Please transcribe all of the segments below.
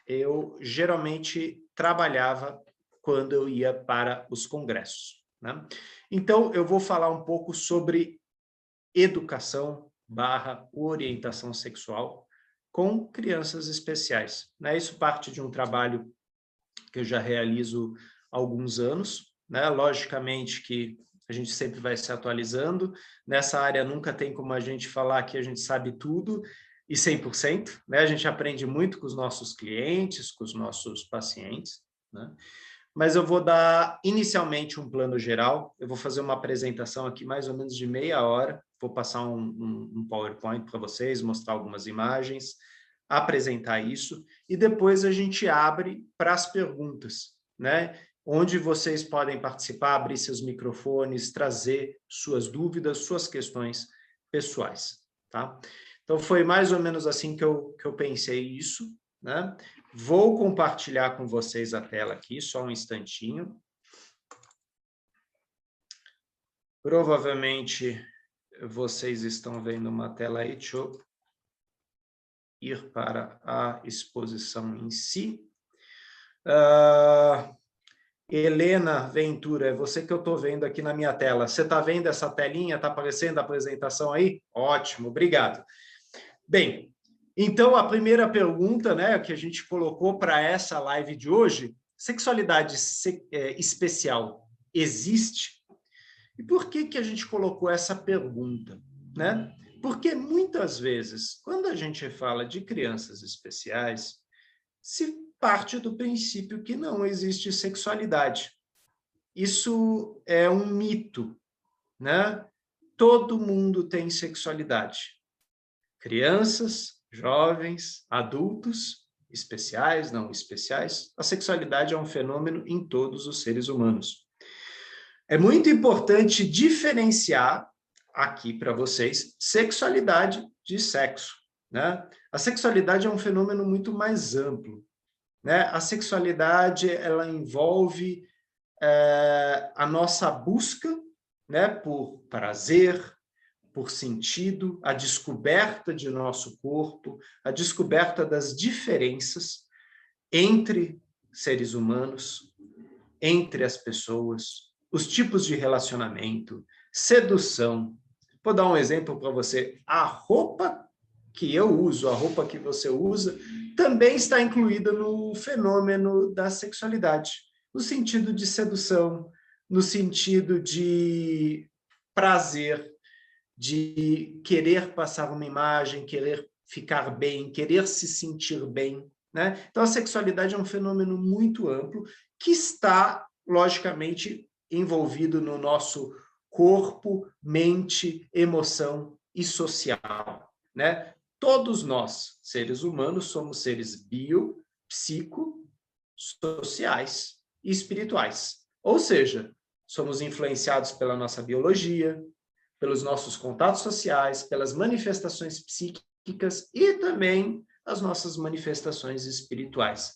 eu geralmente trabalhava quando eu ia para os congressos, né? Então, eu vou falar um pouco sobre educação/orientação sexual com crianças especiais, né? Isso parte de um trabalho que eu já realizo há alguns anos, né? Logicamente que a gente sempre vai se atualizando. Nessa área nunca tem como a gente falar que a gente sabe tudo e 100%, né? A gente aprende muito com os nossos clientes, com os nossos pacientes, né? Mas eu vou dar inicialmente um plano geral, eu vou fazer uma apresentação aqui mais ou menos de meia hora, vou passar um PowerPoint para vocês, mostrar algumas imagens, apresentar isso, e depois a gente abre para as perguntas, né? Onde vocês podem participar, abrir seus microfones, trazer suas dúvidas, suas questões pessoais, tá? Então, foi mais ou menos assim que eu pensei isso, né? Vou compartilhar com vocês a tela aqui, só um instantinho. Provavelmente vocês estão vendo uma tela aí, deixa eu ir para a exposição em si. Helena Ventura, é você que eu estou vendo aqui na minha tela. Você está vendo essa telinha? Está aparecendo a apresentação aí? Ótimo, obrigado. Bem, então a primeira pergunta, né, que a gente colocou para essa live de hoje, sexualidade especial existe? E por que a gente colocou essa pergunta, né? Porque muitas vezes, quando a gente fala de crianças especiais, se parte do princípio que não existe sexualidade. Isso é um mito, né? Todo mundo tem sexualidade. Crianças, jovens, adultos, especiais, não especiais. A sexualidade é um fenômeno em todos os seres humanos. É muito importante diferenciar aqui para vocês sexualidade de sexo, né? A sexualidade é um fenômeno muito mais amplo, né? A sexualidade, ela envolve a nossa busca, né, por prazer, por sentido, a descoberta de nosso corpo, a descoberta das diferenças entre seres humanos, entre as pessoas, os tipos de relacionamento, sedução. Vou dar um exemplo para você. A roupa que eu uso, a roupa que você usa, também está incluída no fenômeno da sexualidade, no sentido de sedução, no sentido de prazer, de querer passar uma imagem, querer ficar bem, querer se sentir bem, né? Então, a sexualidade é um fenômeno muito amplo que está, logicamente, envolvido no nosso corpo, mente, emoção e social, né? Todos nós, seres humanos, somos seres bio, psico, sociais e espirituais. Ou seja, somos influenciados pela nossa biologia, pelos nossos contatos sociais, pelas manifestações psíquicas e também as nossas manifestações espirituais.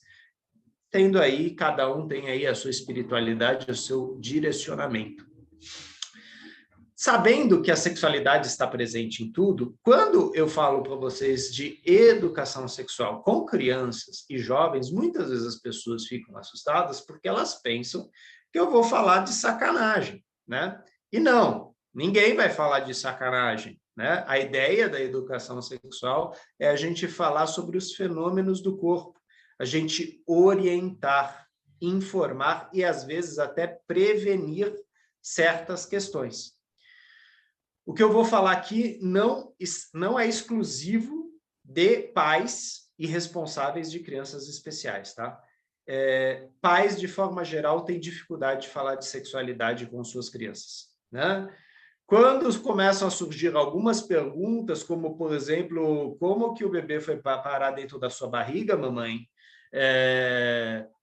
Tendo aí, cada um tem aí a sua espiritualidade, o seu direcionamento. Sabendo que a sexualidade está presente em tudo, quando eu falo para vocês de educação sexual com crianças e jovens, muitas vezes as pessoas ficam assustadas porque elas pensam que eu vou falar de sacanagem, né? E não, ninguém vai falar de sacanagem, né? A ideia da educação sexual é a gente falar sobre os fenômenos do corpo, a gente orientar, informar e, às vezes, até prevenir certas questões. O que eu vou falar aqui não é exclusivo de pais e responsáveis de crianças especiais, tá? Pais, de forma geral, têm dificuldade de falar de sexualidade com suas crianças, né? Quando começam a surgir algumas perguntas, como, por exemplo, como que o bebê foi parar dentro da sua barriga, mamãe?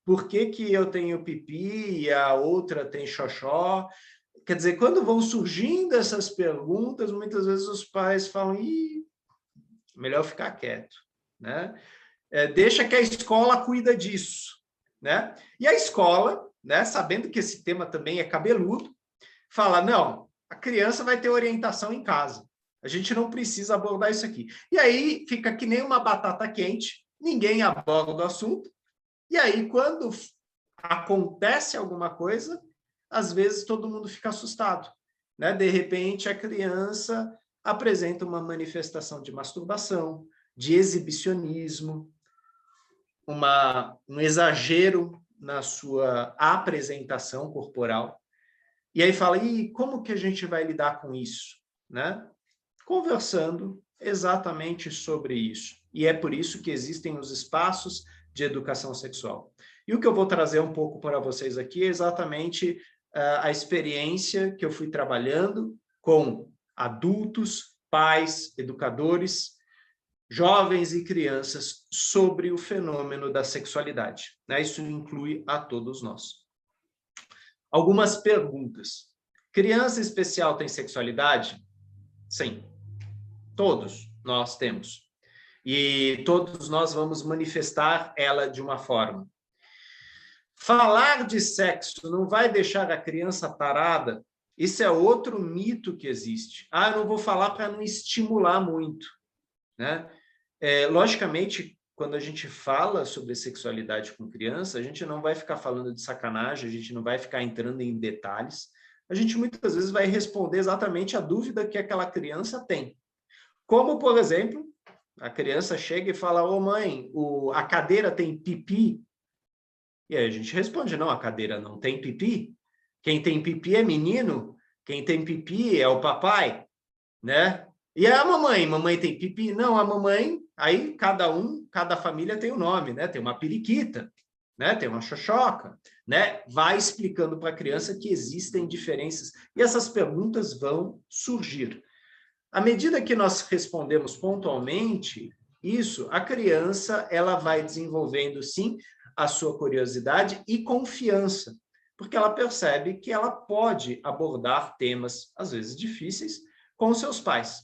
Por que eu tenho pipi e a outra tem xoxó? Quer dizer, quando vão surgindo essas perguntas, muitas vezes os pais falam, melhor ficar quieto, né? Deixa que a escola cuida disso, né? E a escola, né, sabendo que esse tema também é cabeludo, fala, não, a criança vai ter orientação em casa, A gente não precisa abordar isso aqui. E aí fica que nem uma batata quente, ninguém aborda o assunto, e aí quando acontece alguma coisa, às vezes todo mundo fica assustado, né? De repente a criança apresenta uma manifestação de masturbação, de exibicionismo, um exagero na sua apresentação corporal, e aí fala, e como que a gente vai lidar com isso? Né? Conversando exatamente sobre isso. E é por isso que existem os espaços de educação sexual. E o que eu vou trazer um pouco para vocês aqui é exatamente a experiência que eu fui trabalhando com adultos, pais, educadores, jovens e crianças sobre o fenômeno da sexualidade. Né? Isso inclui a todos nós. Algumas perguntas. Criança especial tem sexualidade? Sim. Todos nós temos. E todos nós vamos manifestar ela de uma forma. Falar de sexo não vai deixar a criança tarada? Isso é outro mito que existe. Eu não vou falar para não estimular muito. Né? Logicamente, quando a gente fala sobre sexualidade com criança, a gente não vai ficar falando de sacanagem, a gente não vai ficar entrando em detalhes. A gente muitas vezes vai responder exatamente a dúvida que aquela criança tem. Como, por exemplo, a criança chega e fala, ô mãe, a cadeira tem pipi? E aí a gente responde, não, a cadeira não tem pipi. Quem tem pipi é menino, quem tem pipi é o papai, né? E a mamãe tem pipi? Não, a mamãe, aí cada família tem um nome, né? Tem uma periquita, né? Tem uma xoxoca, né? Vai explicando para a criança que existem diferenças e essas perguntas vão surgir. À medida que nós respondemos pontualmente isso, a criança ela vai desenvolvendo, sim, a sua curiosidade e confiança, porque ela percebe que ela pode abordar temas, às vezes difíceis, com seus pais.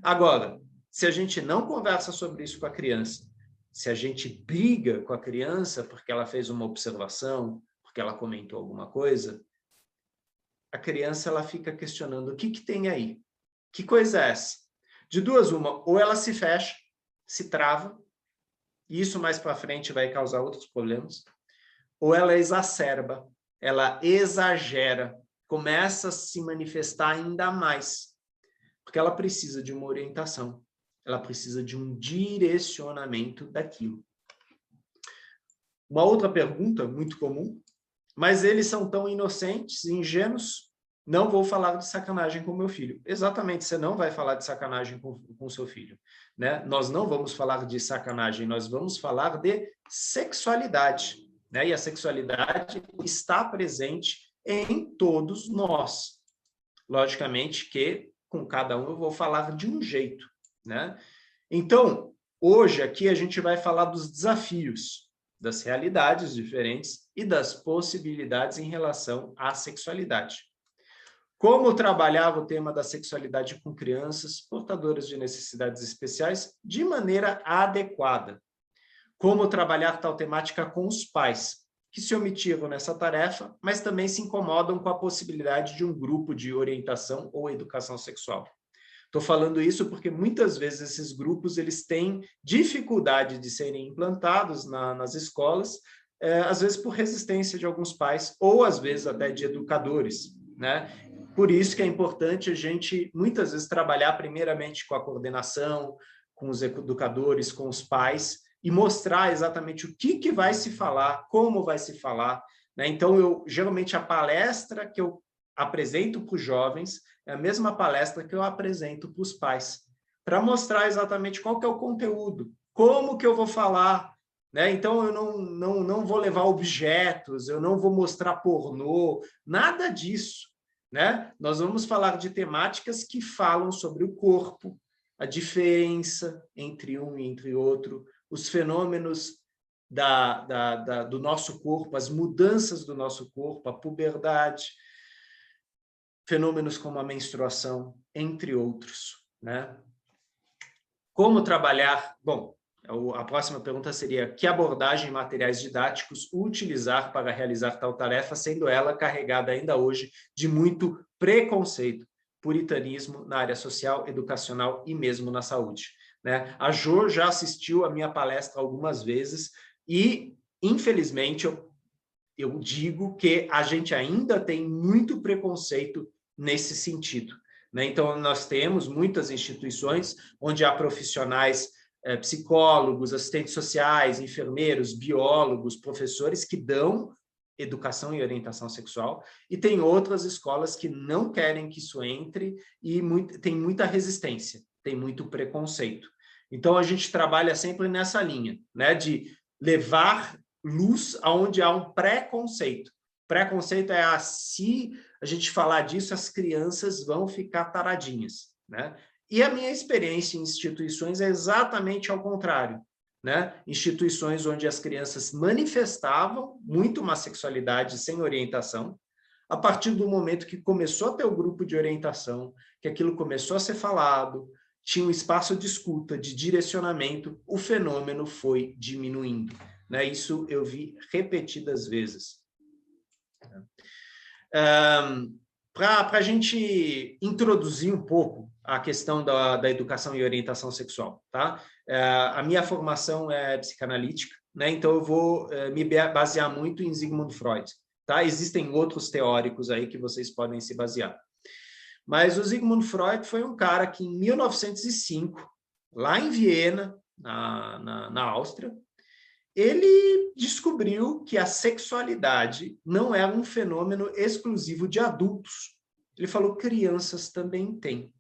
Agora, se a gente não conversa sobre isso com a criança, se a gente briga com a criança porque ela fez uma observação, porque ela comentou alguma coisa, a criança ela fica questionando o que tem aí? Que coisa é essa? De duas, uma, ou ela se fecha, se trava, e isso mais para frente vai causar outros problemas, ou ela exacerba, ela exagera, começa a se manifestar ainda mais, porque ela precisa de uma orientação, ela precisa de um direcionamento daquilo. Uma outra pergunta muito comum, mas eles são tão inocentes e ingênuos, não vou falar de sacanagem com meu filho. Exatamente, você não vai falar de sacanagem com seu filho. Né? Nós não vamos falar de sacanagem, nós vamos falar de sexualidade. Né? E a sexualidade está presente em todos nós. Logicamente que com cada um eu vou falar de um jeito. Né? Então, hoje aqui a gente vai falar dos desafios, das realidades diferentes e das possibilidades em relação à sexualidade. Como trabalhava o tema da sexualidade com crianças portadoras de necessidades especiais de maneira adequada. Como trabalhar tal temática com os pais, que se omitiram nessa tarefa, mas também se incomodam com a possibilidade de um grupo de orientação ou educação sexual. Estou falando isso porque muitas vezes esses grupos eles têm dificuldade de serem implantados nas escolas, às vezes por resistência de alguns pais ou às vezes até de educadores, né? Por isso que é importante a gente, muitas vezes, trabalhar primeiramente com a coordenação, com os educadores, com os pais, e mostrar exatamente o que vai se falar, como vai se falar. Né? Então, geralmente, a palestra que eu apresento para os jovens é a mesma palestra que eu apresento para os pais, para mostrar exatamente qual que é o conteúdo, como que eu vou falar. Né? Então, eu não vou levar objetos, eu não vou mostrar pornô, nada disso. Né? Nós vamos falar de temáticas que falam sobre o corpo, a diferença entre um e entre outro, os fenômenos do nosso corpo, as mudanças do nosso corpo, a puberdade, fenômenos como a menstruação, entre outros. Né? Como trabalhar? Bom, a próxima pergunta seria: que abordagem e materiais didáticos utilizar para realizar tal tarefa, sendo ela carregada ainda hoje de muito preconceito? puritanismo na área social, educacional e mesmo na saúde, né? A Jo já assistiu a minha palestra algumas vezes e, infelizmente, eu digo que a gente ainda tem muito preconceito nesse sentido, né? Então, nós temos muitas instituições onde há profissionais, psicólogos, assistentes sociais, enfermeiros, biólogos, professores que dão educação e orientação sexual, e tem outras escolas que não querem que isso entre e tem muita resistência, tem muito preconceito. Então, a gente trabalha sempre nessa linha, né, de levar luz aonde há um preconceito. Preconceito é se a gente falar disso, as crianças vão ficar taradinhas, né? E a minha experiência em instituições é exatamente ao contrário, né? Instituições onde as crianças manifestavam muito uma sexualidade sem orientação, a partir do momento que começou a ter o grupo de orientação, que aquilo começou a ser falado, tinha um espaço de escuta, de direcionamento, o fenômeno foi diminuindo, né? Isso eu vi repetidas vezes. Para a gente introduzir um pouco a questão da educação e orientação sexual, tá? A minha formação é psicanalítica, né? Então eu vou me basear muito em Sigmund Freud, tá? Existem outros teóricos aí que vocês podem se basear. Mas o Sigmund Freud foi um cara que, em 1905, lá em Viena, na Áustria, ele descobriu que a sexualidade não é um fenômeno exclusivo de adultos. Ele falou que crianças também têm.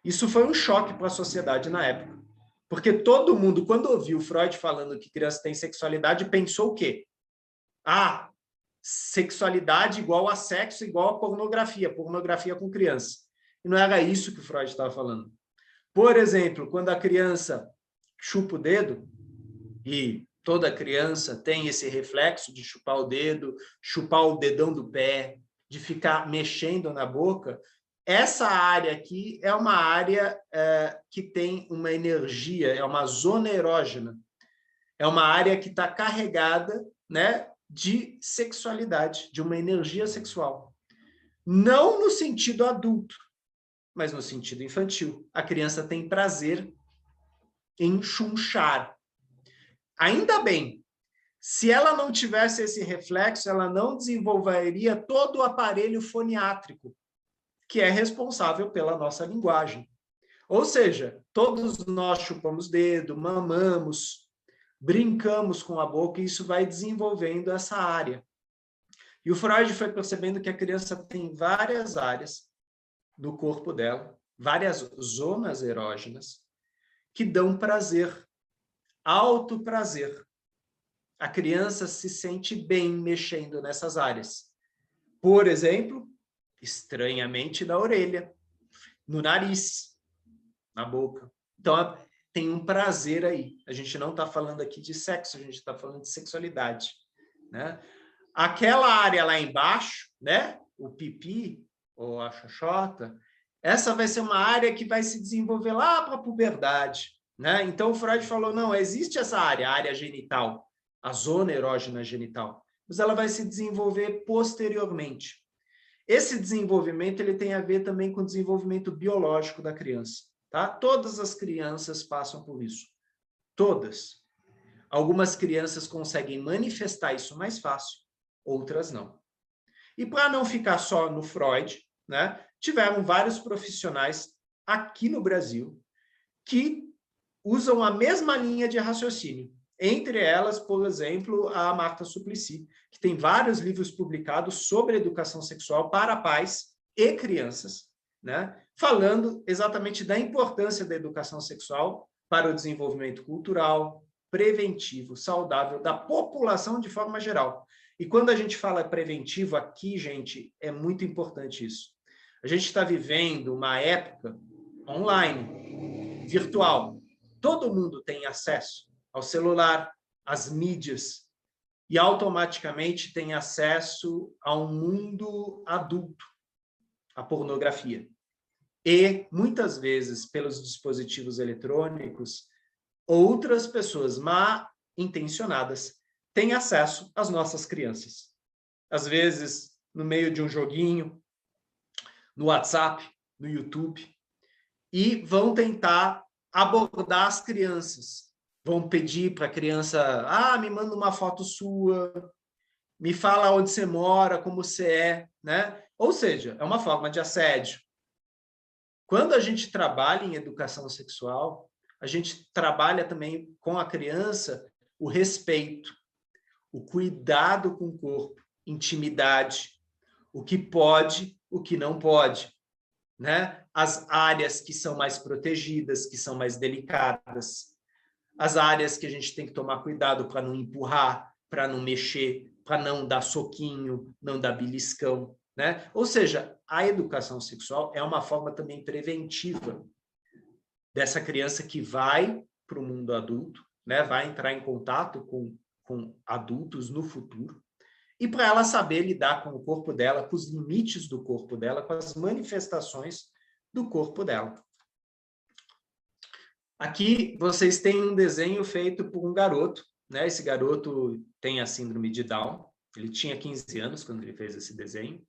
Isso foi um choque para a sociedade na época. Porque todo mundo, quando ouviu Freud falando que crianças têm sexualidade, pensou o quê? Ah, sexualidade igual a sexo, igual a pornografia com criança. E não era isso que o Freud estava falando. Por exemplo, quando a criança chupa o dedo, e toda criança tem esse reflexo de chupar o dedo, chupar o dedão do pé, de ficar mexendo na boca, essa área aqui é uma área que tem uma energia, é uma zona erógena, é uma área que está carregada, né, de sexualidade, de uma energia sexual. Não no sentido adulto, mas no sentido infantil. A criança tem prazer em chunchar. Ainda bem, se ela não tivesse esse reflexo, ela não desenvolveria todo o aparelho foniátrico, que é responsável pela nossa linguagem. Ou seja, todos nós chupamos dedo, mamamos, brincamos com a boca, e isso vai desenvolvendo essa área. E o Freud foi percebendo que a criança tem várias áreas do corpo dela, várias zonas erógenas, que dão prazer, alto prazer. A criança se sente bem mexendo nessas áreas. Por exemplo, estranhamente na orelha, no nariz, na boca. Então, tem um prazer aí. A gente não está falando aqui de sexo, a gente está falando de sexualidade, né? Aquela área lá embaixo, né? O pipi ou a xoxota, essa vai ser uma área que vai se desenvolver lá para a puberdade, né? Então, o Freud falou, não, existe essa área, a área genital, a zona erógena genital, mas ela vai se desenvolver posteriormente. Esse desenvolvimento ele tem a ver também com o desenvolvimento biológico da criança, tá? Todas as crianças passam por isso. Todas. Algumas crianças conseguem manifestar isso mais fácil, outras não. E para não ficar só no Freud, né, tiveram vários profissionais aqui no Brasil que usam a mesma linha de raciocínio. Entre elas, por exemplo, a Marta Suplicy, que tem vários livros publicados sobre educação sexual para pais e crianças, né, falando exatamente da importância da educação sexual para o desenvolvimento cultural, preventivo, saudável da população de forma geral. E quando a gente fala preventivo aqui, gente, é muito importante isso. A gente está vivendo uma época online, virtual. Todo mundo tem acesso ao celular, às mídias, e automaticamente tem acesso a um mundo adulto, a pornografia. E, muitas vezes, pelos dispositivos eletrônicos, outras pessoas mal intencionadas têm acesso às nossas crianças. Às vezes, no meio de um joguinho, no WhatsApp, no YouTube e vão tentar abordar as crianças. Vão pedir para a criança, me manda uma foto sua, me fala onde você mora, como você é, né? Ou seja, é uma forma de assédio. Quando a gente trabalha em educação sexual, a gente trabalha também com a criança o respeito, o cuidado com o corpo, intimidade, o que pode, o que não pode, né? As áreas que são mais protegidas, que são mais delicadas, as áreas que a gente tem que tomar cuidado para não empurrar, para não mexer, para não dar soquinho, não dar beliscão, né? Ou seja, a educação sexual é uma forma também preventiva dessa criança que vai para o mundo adulto, né? Vai entrar em contato com adultos no futuro, e para ela saber lidar com o corpo dela, com os limites do corpo dela, com as manifestações do corpo dela. Aqui vocês têm um desenho feito por um garoto, né? Esse garoto tem a síndrome de Down, ele tinha 15 anos quando ele fez esse desenho,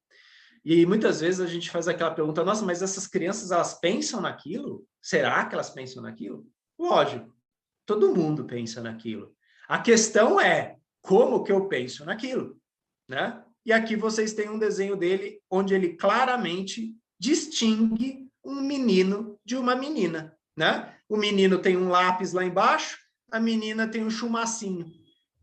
e muitas vezes a gente faz aquela pergunta, nossa, mas essas crianças, elas pensam naquilo? Será que elas pensam naquilo? Lógico, todo mundo pensa naquilo. A questão é, como que eu penso naquilo? Né? E aqui vocês têm um desenho dele, onde ele claramente distingue um menino de uma menina. Né? O menino tem um lápis lá embaixo, a menina tem um chumacinho.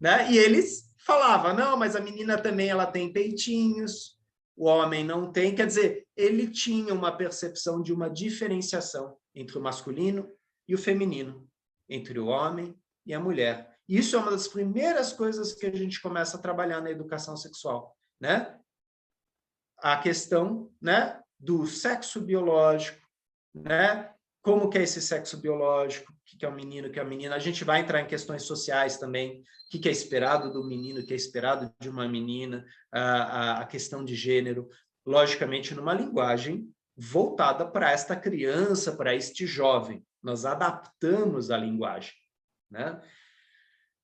Né? E eles falavam, não, mas a menina também ela tem peitinhos, o homem não tem. Quer dizer, ele tinha uma percepção de uma diferenciação entre o masculino e o feminino, entre o homem e a mulher. Isso é uma das primeiras coisas que a gente começa a trabalhar na educação sexual, né? A questão, né, do sexo biológico, né? Como que é esse sexo biológico? O que é o menino, o que é a menina? A gente vai entrar em questões sociais também. O que é esperado do menino, o que é esperado de uma menina, a questão de gênero, logicamente numa linguagem voltada para esta criança, para este jovem. Nós adaptamos a linguagem, né?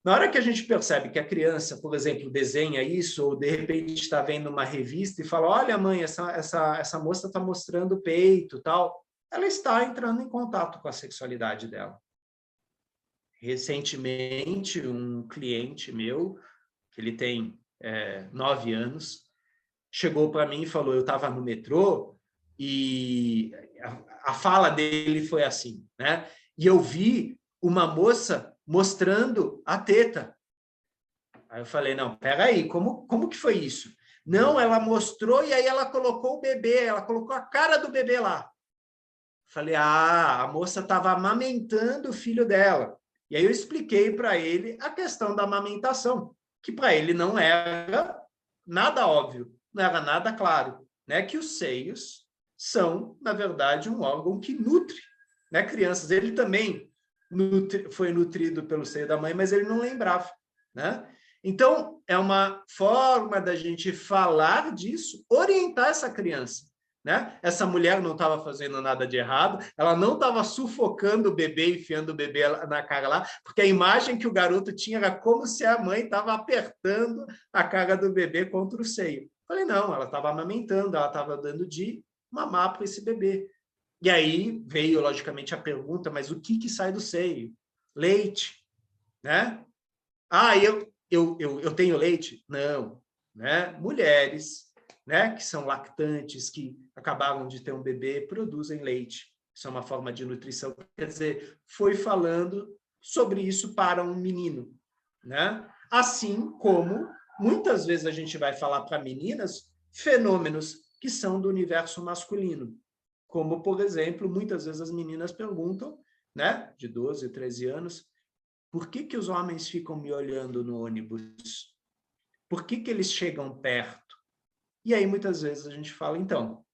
Na hora que a gente percebe que a criança, por exemplo, desenha isso, ou de repente está vendo uma revista e fala, olha, mãe, essa moça está mostrando o peito, tal, ela está entrando em contato com a sexualidade dela. Recentemente, um cliente meu, que ele tem 9 anos, chegou para mim e falou, eu estava no metrô e a fala dele foi assim, né? E eu vi uma moça mostrando a teta. Aí eu falei, não, peraí, como que foi isso? Não, ela mostrou e aí ela colocou o bebê, ela colocou a cara do bebê lá. Falei, a moça estava amamentando o filho dela. E aí eu expliquei para ele a questão da amamentação, que para ele não era nada óbvio, não era nada claro, né? Que os seios são, na verdade, um órgão que nutre, né, crianças. Ele também foi nutrido pelo seio da mãe, mas ele não lembrava, né? Então, é uma forma da gente falar disso, orientar essa criança, né? Essa mulher não estava fazendo nada de errado, ela não estava sufocando o bebê, enfiando o bebê na cara lá, porque a imagem que o garoto tinha era como se a mãe estava apertando a cara do bebê contra o seio. Falei, não, ela estava amamentando, ela estava dando de mamar para esse bebê. E aí veio, logicamente, a pergunta, mas o que sai do seio? Leite, né? Eu tenho leite? Não, né? Mulheres, né, que são lactantes, que acabaram de ter um bebê, produzem leite. Isso é uma forma de nutrição. Quer dizer, foi falando sobre isso para um menino, né? Assim como, muitas vezes a gente vai falar para meninas fenômenos que são do universo masculino. Como, por exemplo, muitas vezes as meninas perguntam, né, de 12, 13 anos, por que os homens ficam me olhando no ônibus? Por que eles chegam perto? E aí, muitas vezes, a gente fala, então,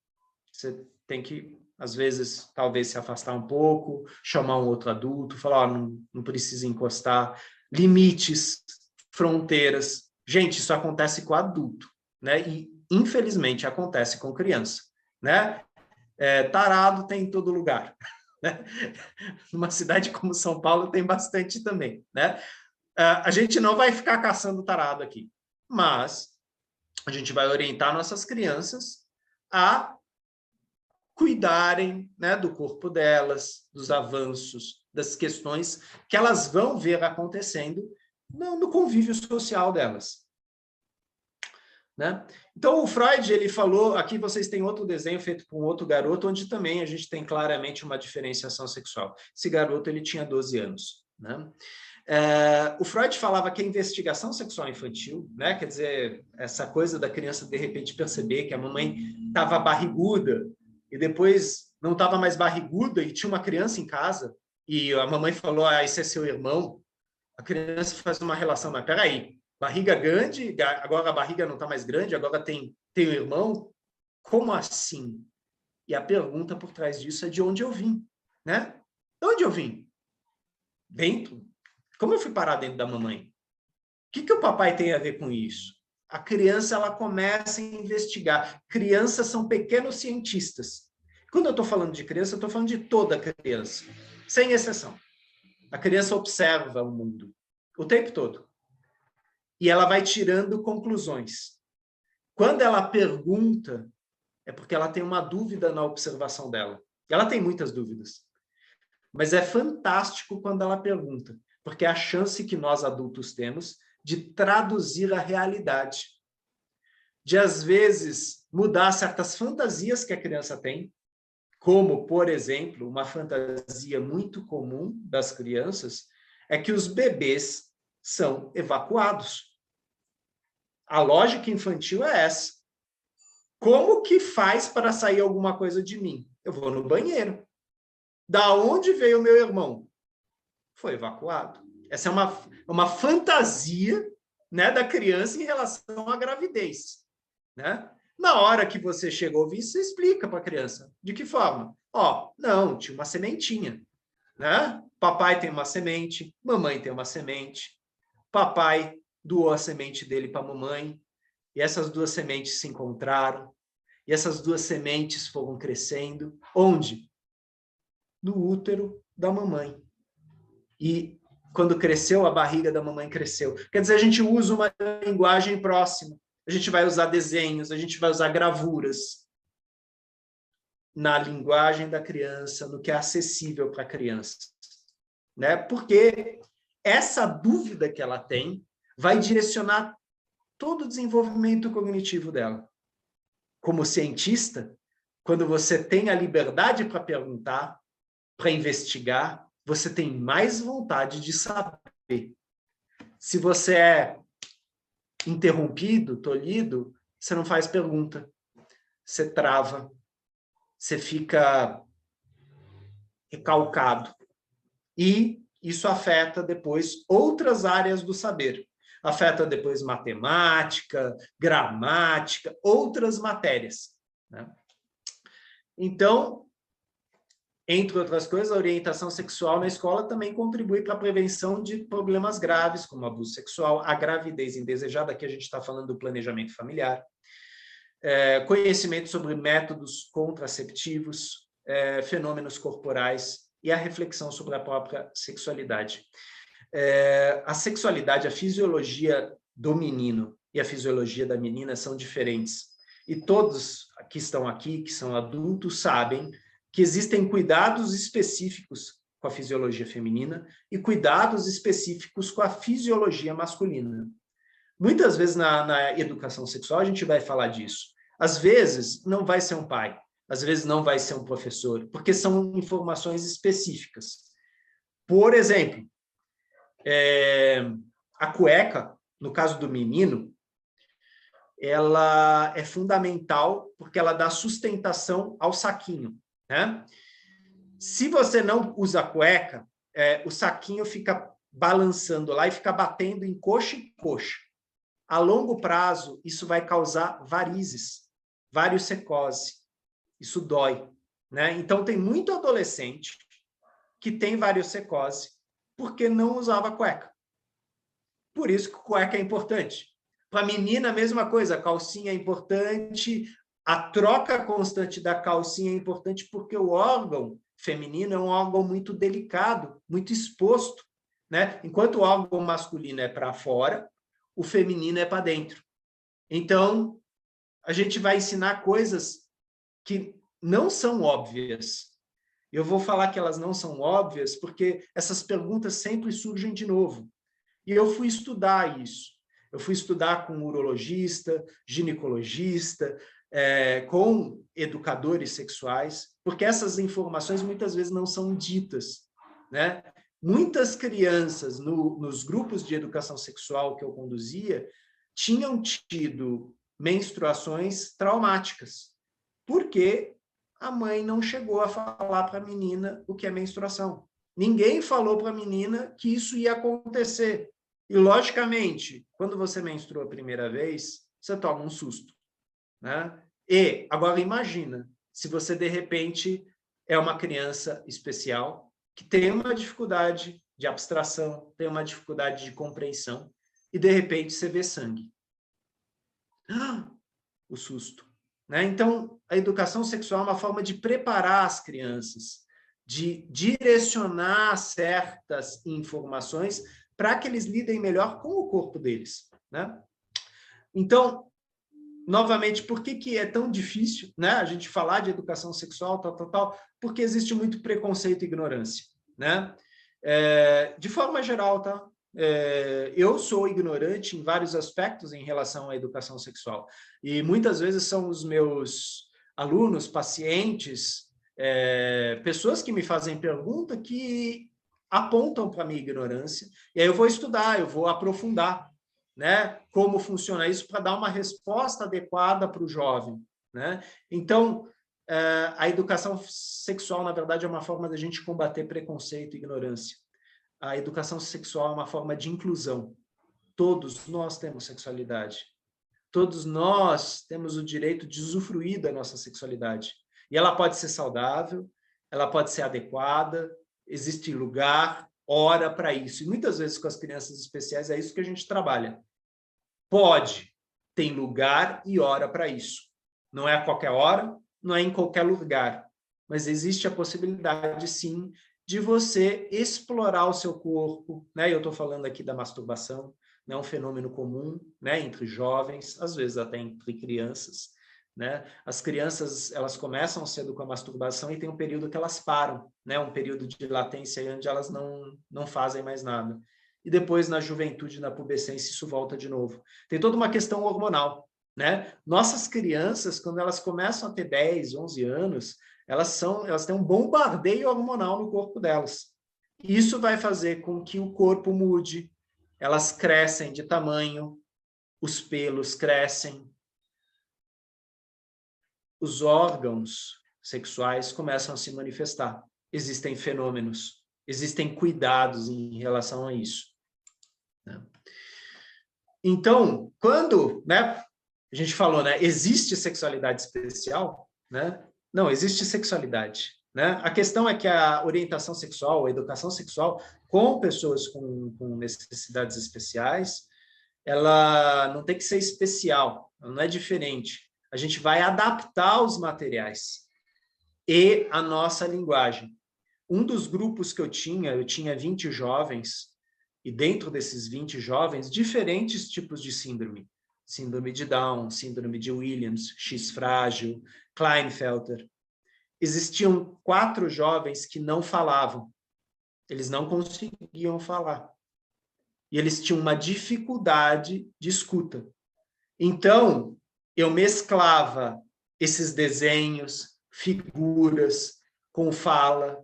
você tem que, às vezes, talvez se afastar um pouco, chamar um outro adulto, falar, não precisa encostar, limites, fronteiras. Gente, isso acontece com adulto, né? E, infelizmente, acontece com criança, né? Tarado tem em todo lugar, né? Numa cidade como São Paulo tem bastante também, né? A gente não vai ficar caçando tarado aqui, mas a gente vai orientar nossas crianças a cuidarem, né, do corpo delas, dos avanços, das questões que elas vão ver acontecendo no convívio social delas. Né? Então, o Freud, ele falou, aqui vocês têm outro desenho feito por um outro garoto, onde também a gente tem claramente uma diferenciação sexual. Esse garoto, ele tinha 12 anos. Né? O Freud falava que a investigação sexual infantil, né, quer dizer, essa coisa da criança, de repente, perceber que a mamãe estava barriguda e depois não estava mais barriguda e tinha uma criança em casa e a mamãe falou, esse é seu irmão, a criança faz uma relação, mas peraí, barriga grande, agora a barriga não está mais grande, agora tem um irmão? Como assim? E a pergunta por trás disso é de onde eu vim, né? De onde eu vim? Dentro? Como eu fui parar dentro da mamãe? O que o papai tem a ver com isso? A criança, ela começa a investigar. Crianças são pequenos cientistas. Quando eu estou falando de criança, eu estou falando de toda criança, sem exceção. A criança observa o mundo o tempo todo. E ela vai tirando conclusões. Quando ela pergunta, é porque ela tem uma dúvida na observação dela. Ela tem muitas dúvidas. Mas é fantástico quando ela pergunta, porque é a chance que nós adultos temos de traduzir a realidade. De, às vezes, mudar certas fantasias que a criança tem, como, por exemplo, uma fantasia muito comum das crianças, é que os bebês são evacuados. A lógica infantil é essa. Como que faz para sair alguma coisa de mim? Eu vou no banheiro. Da onde veio o meu irmão? Foi evacuado. Essa é uma fantasia, né, da criança em relação à gravidez. Né? Na hora que você chega a ouvir, você explica para a criança. De que forma? Não, tinha uma sementinha. Né? Papai tem uma semente, mamãe tem uma semente. Papai doou a semente dele para a mamãe, e essas duas sementes se encontraram, e essas duas sementes foram crescendo. Onde? No útero da mamãe. E quando cresceu, a barriga da mamãe cresceu. Quer dizer, a gente usa uma linguagem próxima. A gente vai usar desenhos, a gente vai usar gravuras na linguagem da criança, no que é acessível para a criança. Né? Porque essa dúvida que ela tem vai direcionar todo o desenvolvimento cognitivo dela. Como cientista, quando você tem a liberdade para perguntar, para investigar, você tem mais vontade de saber. Se você é interrompido, tolhido, você não faz pergunta. Você trava. Você fica recalcado. E isso afeta depois outras áreas do saber. Afeta depois matemática, gramática, outras matérias. Né? Então, entre outras coisas, a orientação sexual na escola também contribui para a prevenção de problemas graves, como abuso sexual, a gravidez indesejada, aqui a gente está falando do planejamento familiar, conhecimento sobre métodos contraceptivos, fenômenos corporais e a reflexão sobre a própria sexualidade. A sexualidade, a fisiologia do menino e a fisiologia da menina são diferentes. E todos que estão aqui, que são adultos, sabem que existem cuidados específicos com a fisiologia feminina e cuidados específicos com a fisiologia masculina. Muitas vezes na educação sexual a gente vai falar disso. Às vezes não vai ser um pai, às vezes não vai ser um professor, porque são informações específicas. Por exemplo, a cueca, no caso do menino, ela é fundamental porque ela dá sustentação ao saquinho. Né? Se você não usa cueca, o saquinho fica balançando lá e fica batendo em coxa em coxa. A longo prazo, isso vai causar varizes, variocecose. Isso dói. Né? Então, tem muito adolescente que tem variocecose porque não usava cueca. Por isso que cueca é importante. Para a menina, a mesma coisa, a calcinha é importante, a troca constante da calcinha é importante porque o órgão feminino é um órgão muito delicado, muito exposto. Né? Enquanto o órgão masculino é para fora, o feminino é para dentro. Então, a gente vai ensinar coisas que não são óbvias. Eu vou falar que elas não são óbvias porque essas perguntas sempre surgem de novo. E eu fui estudar isso. Eu fui estudar com urologista, ginecologista, com educadores sexuais, porque essas informações muitas vezes não são ditas, né? Muitas crianças nos grupos de educação sexual que eu conduzia tinham tido menstruações traumáticas, porque a mãe não chegou a falar para a menina o que é menstruação. Ninguém falou para a menina que isso ia acontecer. E, logicamente, quando você menstrua a primeira vez, você toma um susto, né? E, agora, imagina, se você, de repente, é uma criança especial que tem uma dificuldade de abstração, tem uma dificuldade de compreensão, e, de repente, você vê sangue. O susto, né? Então, a educação sexual é uma forma de preparar as crianças, de direcionar certas informações para que eles lidem melhor com o corpo deles, né? Então, novamente, por que é tão difícil, né, a gente falar de educação sexual, tal? Porque existe muito preconceito e ignorância, né? De forma geral, tá? Eu sou ignorante em vários aspectos em relação à educação sexual. E muitas vezes são os meus alunos, pacientes, pessoas que me fazem pergunta que apontam para a minha ignorância. E aí eu vou estudar, eu vou aprofundar, né, como funciona isso para dar uma resposta adequada para o jovem, né? Então, a educação sexual, na verdade, é uma forma da gente combater preconceito e ignorância. A educação sexual é uma forma de inclusão. Todos nós temos sexualidade. Todos nós temos o direito de usufruir da nossa sexualidade. E ela pode ser saudável, ela pode ser adequada, existe lugar, hora para isso. E muitas vezes com as crianças especiais é isso que a gente trabalha. Pode, tem lugar e hora para isso. Não é a qualquer hora, não é em qualquer lugar, mas existe a possibilidade, sim, de você explorar o seu corpo, né? Eu estou falando aqui da masturbação, né? Um fenômeno comum, né? Entre jovens, às vezes até entre crianças, né? As crianças, elas começam cedo com a masturbação e tem um período que elas param, né? Um período de latência onde elas não fazem mais nada. E depois, na juventude, na pubescência, isso volta de novo. Tem toda uma questão hormonal, né? Nossas crianças, quando elas começam a ter 10, 11 anos, elas têm um bombardeio hormonal no corpo delas. Isso vai fazer com que o corpo mude, elas crescem de tamanho, os pelos crescem, os órgãos sexuais começam a se manifestar. Existem fenômenos, existem cuidados em relação a isso. Então, quando, né, a gente falou, né, existe sexualidade especial, né? Não, existe sexualidade, né? A questão é que a orientação sexual, a educação sexual com pessoas com necessidades especiais, ela não tem que ser especial, ela não é diferente. A gente vai adaptar os materiais e a nossa linguagem. Um dos grupos que eu tinha 20 jovens, e dentro desses 20 jovens, diferentes tipos de síndrome. Síndrome de Down, síndrome de Williams, X frágil, Klinefelter. Existiam 4 jovens que não falavam. Eles não conseguiam falar. E eles tinham uma dificuldade de escuta. Então, eu mesclava esses desenhos, figuras, com fala,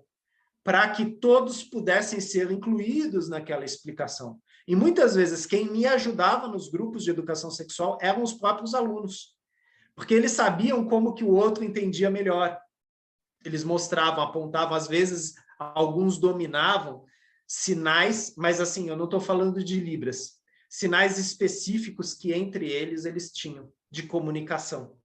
para que todos pudessem ser incluídos naquela explicação. E muitas vezes quem me ajudava nos grupos de educação sexual eram os próprios alunos, porque eles sabiam como que o outro entendia melhor. Eles mostravam, apontavam, às vezes alguns dominavam sinais, mas assim, eu não estou falando de libras, sinais específicos que entre eles tinham de comunicação.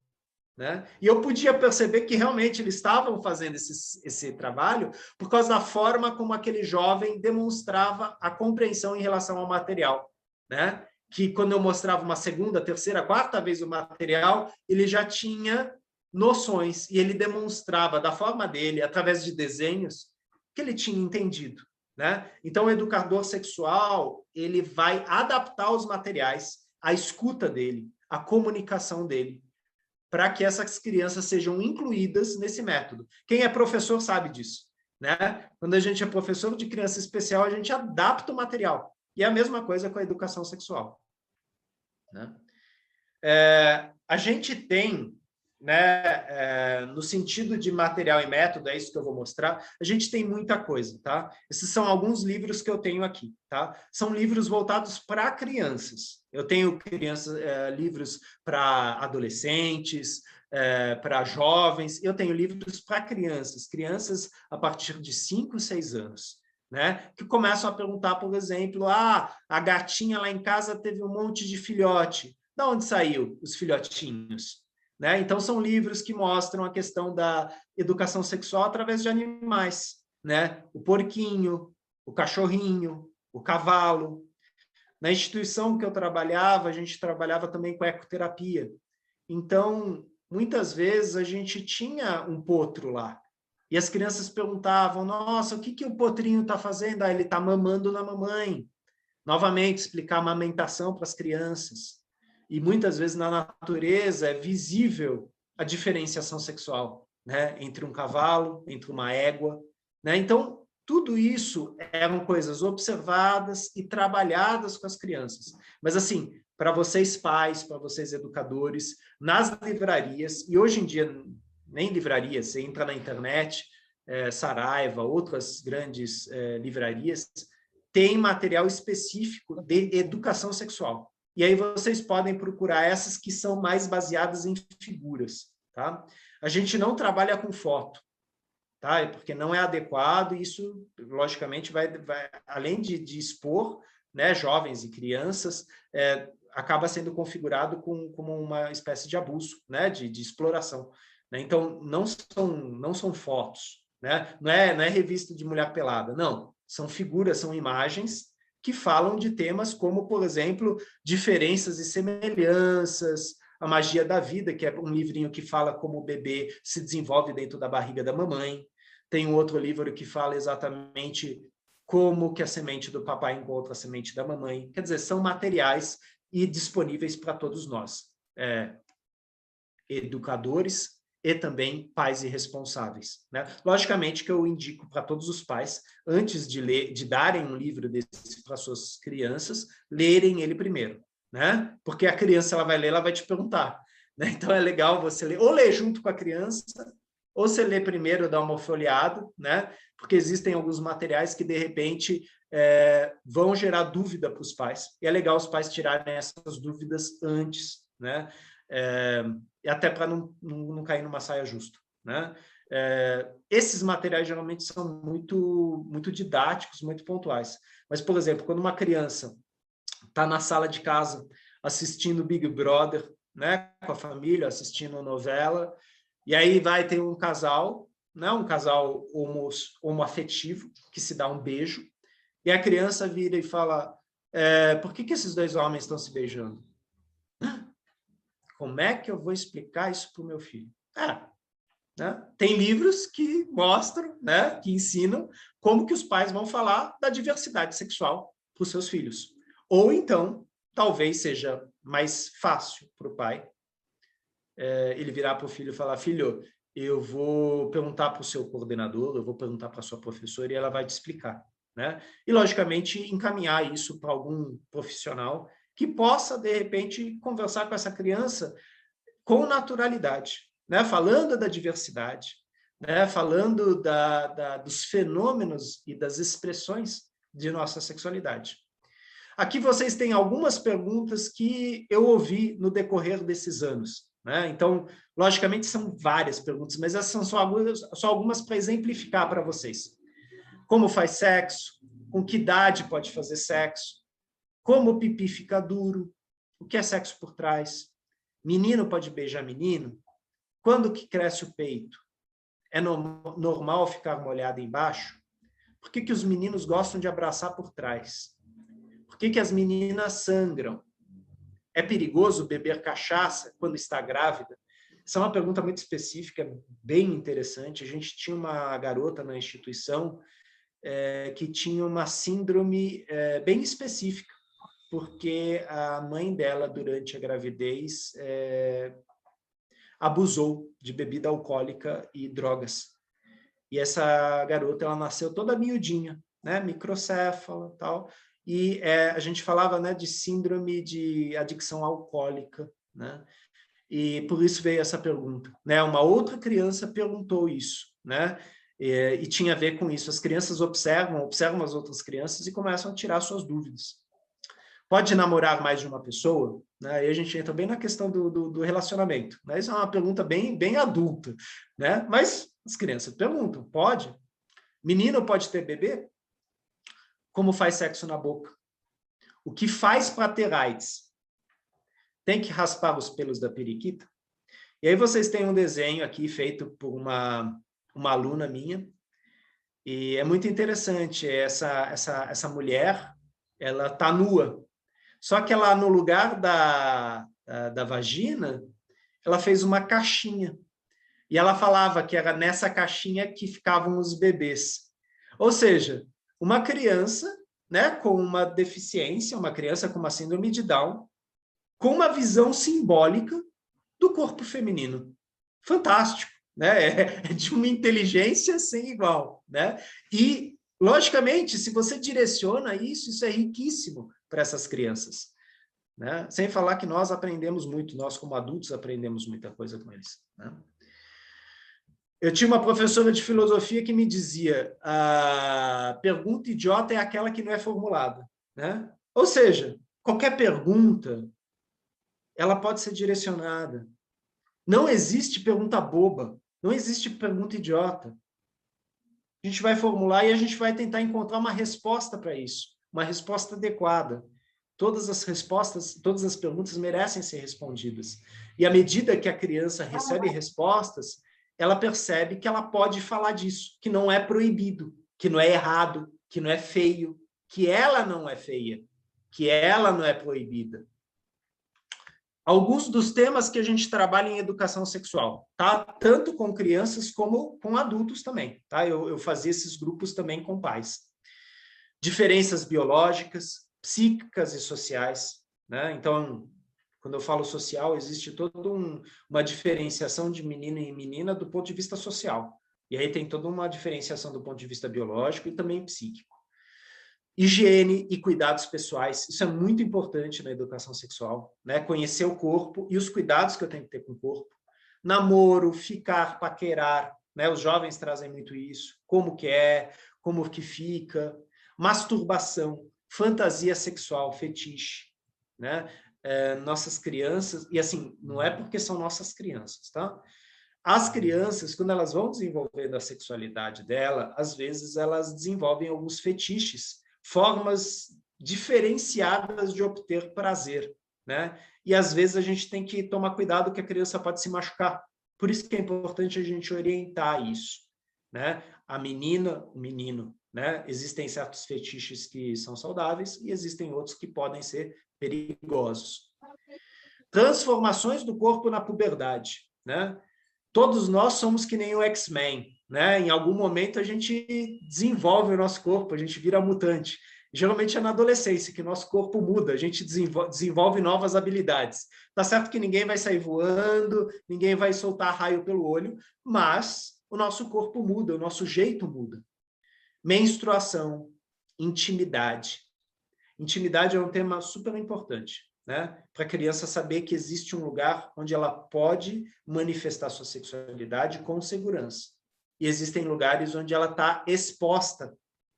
Né? E eu podia perceber que realmente eles estavam fazendo esse trabalho por causa da forma como aquele jovem demonstrava a compreensão em relação ao material. Né? Que quando eu mostrava uma segunda, terceira, quarta vez o material, ele já tinha noções e ele demonstrava da forma dele, através de desenhos, que ele tinha entendido. Né? Então, o educador sexual ele vai adaptar os materiais, a escuta dele, a comunicação dele, para que essas crianças sejam incluídas nesse método. Quem é professor sabe disso, né? Quando a gente é professor de criança especial, a gente adapta o material. E é a mesma coisa com a educação sexual, né? A gente tem, né, no sentido de material e método, é isso que eu vou mostrar, a gente tem muita coisa, tá? Esses são alguns livros que eu tenho aqui, tá? São livros voltados para crianças. Eu tenho livros para adolescentes, para jovens, eu tenho livros para crianças, crianças a partir de 5, 6 anos, né? Que começam a perguntar, por exemplo, a gatinha lá em casa teve um monte de filhote. De onde saiu os filhotinhos? Né? Então, são livros que mostram a questão da educação sexual através de animais. Né? O porquinho, o cachorrinho, o cavalo. Na instituição que eu trabalhava, a gente trabalhava também com ecoterapia. Então, muitas vezes, a gente tinha um potro lá. E as crianças perguntavam, nossa, o que o potrinho está fazendo? Ele está mamando na mamãe. Novamente, explicar a amamentação para as crianças. E muitas vezes na natureza é visível a diferenciação sexual, né? Entre um cavalo, entre uma égua, né? Então, tudo isso eram coisas observadas e trabalhadas com as crianças. Mas, assim, para vocês pais, para vocês educadores, nas livrarias, e hoje em dia nem livrarias, você entra na internet, Saraiva, outras grandes livrarias, tem material específico de educação sexual. E aí vocês podem procurar essas que são mais baseadas em figuras, tá? A gente não trabalha com foto, tá? Porque não é adequado, e isso, logicamente, vai além de expor, né, jovens e crianças, acaba sendo configurado como uma espécie de abuso, né, de exploração. Né? Então, não são fotos, né? Não é revista de mulher pelada, não. São figuras, são imagens que falam de temas como, por exemplo, diferenças e semelhanças, a magia da vida, que é um livrinho que fala como o bebê se desenvolve dentro da barriga da mamãe. Tem um outro livro que fala exatamente como que a semente do papai encontra a semente da mamãe. Quer dizer, são materiais e disponíveis para todos nós, educadores e também pais irresponsáveis. Né? Logicamente que eu indico para todos os pais, antes de darem um livro desse para suas crianças, lerem ele primeiro. Né? Porque a criança ela vai ler, ela vai te perguntar. Né? Então é legal você ler, ou ler junto com a criança, ou você lê primeiro, dá uma folheada, né? Porque existem alguns materiais que, de repente, vão gerar dúvida para os pais. E é legal os pais tirarem essas dúvidas antes, né? E até para não cair numa saia justa, né? Esses materiais geralmente são muito didáticos, muito pontuais. Mas, por exemplo, quando uma criança está na sala de casa assistindo Big Brother, né, com a família, assistindo novela, e aí vai ter um casal, né, um casal homoafetivo, que se dá um beijo, e a criança vira e fala, por que esses dois homens estão se beijando? Como é que eu vou explicar isso para o meu filho? Né? Tem livros que mostram, né, que ensinam como que os pais vão falar da diversidade sexual para os seus filhos. Ou então, talvez seja mais fácil para o pai ele virar para o filho e falar, filho, eu vou perguntar para o seu coordenador, eu vou perguntar para a sua professora e ela vai te explicar. Né? E, logicamente, encaminhar isso para algum profissional que possa, de repente, conversar com essa criança com naturalidade, né? Falando da diversidade, né? Falando dos fenômenos e das expressões de nossa sexualidade. Aqui vocês têm algumas perguntas que eu ouvi no decorrer desses anos. Né? Então, logicamente, são várias perguntas, mas essas são só algumas para exemplificar para vocês. Como faz sexo? Com que idade pode fazer sexo? Como o pipi fica duro? O que é sexo por trás? Menino pode beijar menino? Quando que cresce o peito? É normal ficar molhado embaixo? Por que os meninos gostam de abraçar por trás? Por que as meninas sangram? É perigoso beber cachaça quando está grávida? Essa é uma pergunta muito específica, bem interessante. A gente tinha uma garota na instituição que tinha uma síndrome bem específica, porque a mãe dela, durante a gravidez, abusou de bebida alcoólica e drogas. E essa garota, ela nasceu toda miudinha, né? Microcéfala, tal. E a gente falava, né, de síndrome de adicção alcoólica, né? E por isso veio essa pergunta, né? Uma outra criança perguntou isso, né? E tinha a ver com isso. As crianças observam as outras crianças e começam a tirar suas dúvidas. Pode namorar mais de uma pessoa? Né? Aí a gente entra bem na questão do relacionamento. Né? Isso é uma pergunta bem adulta, né? Mas as crianças perguntam, pode? Menino pode ter bebê? Como faz sexo na boca? O que faz para ter AIDS? Tem que raspar os pelos da periquita? E aí vocês têm um desenho aqui feito por uma aluna minha, e é muito interessante. Essa mulher, ela está nua, só que ela, no lugar da vagina, ela fez uma caixinha. E ela falava que era nessa caixinha que ficavam os bebês. Ou seja, uma criança, né, com uma deficiência, uma criança com uma síndrome de Down, com uma visão simbólica do corpo feminino. Fantástico, né? É de uma inteligência sem igual, né? E, logicamente, se você direciona isso é riquíssimo para essas crianças, né? Sem falar que nós aprendemos muito, nós como adultos aprendemos muita coisa com eles, né? Eu tinha uma professora de filosofia que me dizia: a pergunta idiota é aquela que não é formulada, né? Ou seja, qualquer pergunta, ela pode ser direcionada. Não existe pergunta boba, não existe pergunta idiota. A gente vai formular e a gente vai tentar encontrar uma resposta para isso, uma resposta adequada. Todas as respostas, todas as perguntas merecem ser respondidas. E à medida que a criança recebe respostas, ela percebe que ela pode falar disso, que não é proibido, que não é errado, que não é feio, que ela não é feia, que ela não é proibida. Alguns dos temas que a gente trabalha em educação sexual, tá? Tanto com crianças como com adultos também, tá? Eu fazia esses grupos também com pais. Diferenças biológicas, psíquicas e sociais, né? Então, quando eu falo social, existe toda uma diferenciação de menino e menina do ponto de vista social. E aí tem toda uma diferenciação do ponto de vista biológico e também psíquico. Higiene e cuidados pessoais, isso é muito importante na educação sexual, né? Conhecer o corpo e os cuidados que eu tenho que ter com o corpo. Namoro, ficar, paquerar, né? Os jovens trazem muito isso. Como que é, como que fica. Masturbação, fantasia sexual, fetiche, né? Nossas crianças, e assim, não é porque são nossas crianças, tá? As crianças, quando elas vão desenvolvendo a sexualidade dela, às vezes elas desenvolvem alguns fetiches, formas diferenciadas de obter prazer, né? E às vezes a gente tem que tomar cuidado que a criança pode se machucar. Por isso que é importante a gente orientar isso, né? A menina, o menino, né? Existem certos fetiches que são saudáveis e existem outros que podem ser perigosos. Transformações do corpo na puberdade, né? Todos nós somos que nem o X-Men, né? Em algum momento a gente desenvolve o nosso corpo, a gente vira mutante. Geralmente é na adolescência que nosso corpo muda, a gente desenvolve novas habilidades. Tá certo que ninguém vai sair voando, ninguém vai soltar raio pelo olho, mas o nosso corpo muda, o nosso jeito muda. Menstruação, intimidade. Intimidade é um tema super importante, né? Para a criança saber que existe um lugar onde ela pode manifestar sua sexualidade com segurança. E existem lugares onde ela está exposta,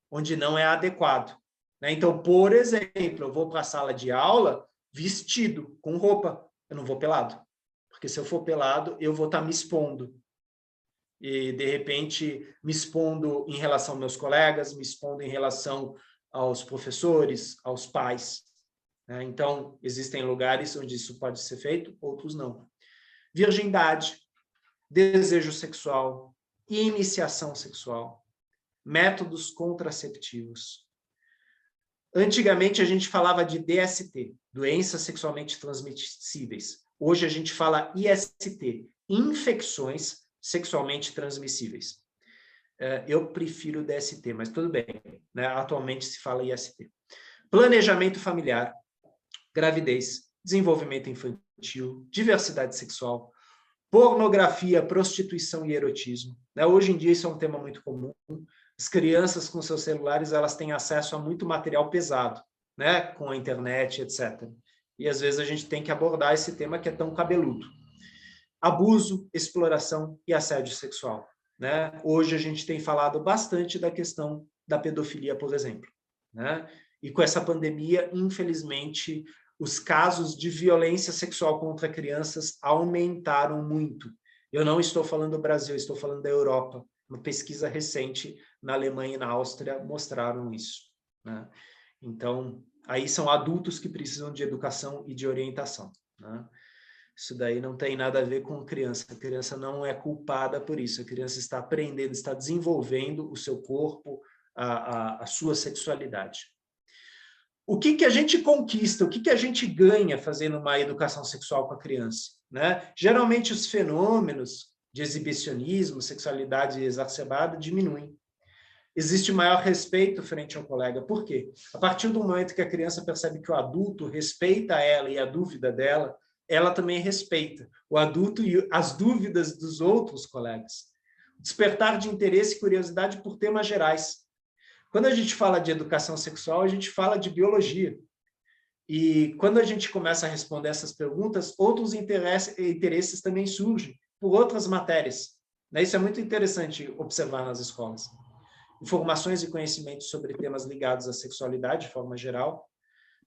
onde não é adequado, né? Então, por exemplo, eu vou para a sala de aula vestido, com roupa, eu não vou pelado. Porque se eu for pelado, eu vou estar me expondo. E, de repente, me expondo em relação aos meus colegas, me expondo em relação aos professores, aos pais. Né? Então, existem lugares onde isso pode ser feito, outros não. Virgindade, desejo sexual, iniciação sexual, métodos contraceptivos. Antigamente, a gente falava de DST, doenças sexualmente transmissíveis. Hoje, a gente fala IST, infecções sexualmente transmissíveis. Eu prefiro DST, mas tudo bem, né? Atualmente se fala IST. Planejamento familiar, gravidez, desenvolvimento infantil, diversidade sexual, pornografia, prostituição e erotismo. Né? Hoje em dia isso é um tema muito comum. As crianças com seus celulares, elas têm acesso a muito material pesado, né? Com a internet, etc. E às vezes a gente tem que abordar esse tema que é tão cabeludo. Abuso, exploração e assédio sexual. Né? Hoje a gente tem falado bastante da questão da pedofilia, por exemplo. Né? E com essa pandemia, infelizmente, os casos de violência sexual contra crianças aumentaram muito. Eu não estou falando do Brasil, estou falando da Europa. Uma pesquisa recente na Alemanha e na Áustria mostraram isso. Né? Então, aí são adultos que precisam de educação e de orientação. Né? Isso daí não tem nada a ver com criança. A criança não é culpada por isso. A criança está aprendendo, está desenvolvendo o seu corpo, a sua sexualidade. O que a gente conquista, o que a gente ganha fazendo uma educação sexual com a criança? Né? Geralmente os fenômenos de exibicionismo, sexualidade exacerbada diminuem. Existe maior respeito frente ao colega. Por quê? A partir do momento que a criança percebe que o adulto respeita ela e a dúvida dela, ela também respeita o adulto e as dúvidas dos outros colegas. Despertar de interesse e curiosidade por temas gerais. Quando a gente fala de educação sexual, a gente fala de biologia. E quando a gente começa a responder essas perguntas, outros interesses também surgem por outras matérias. Isso é muito interessante observar nas escolas. Informações e conhecimentos sobre temas ligados à sexualidade, de forma geral.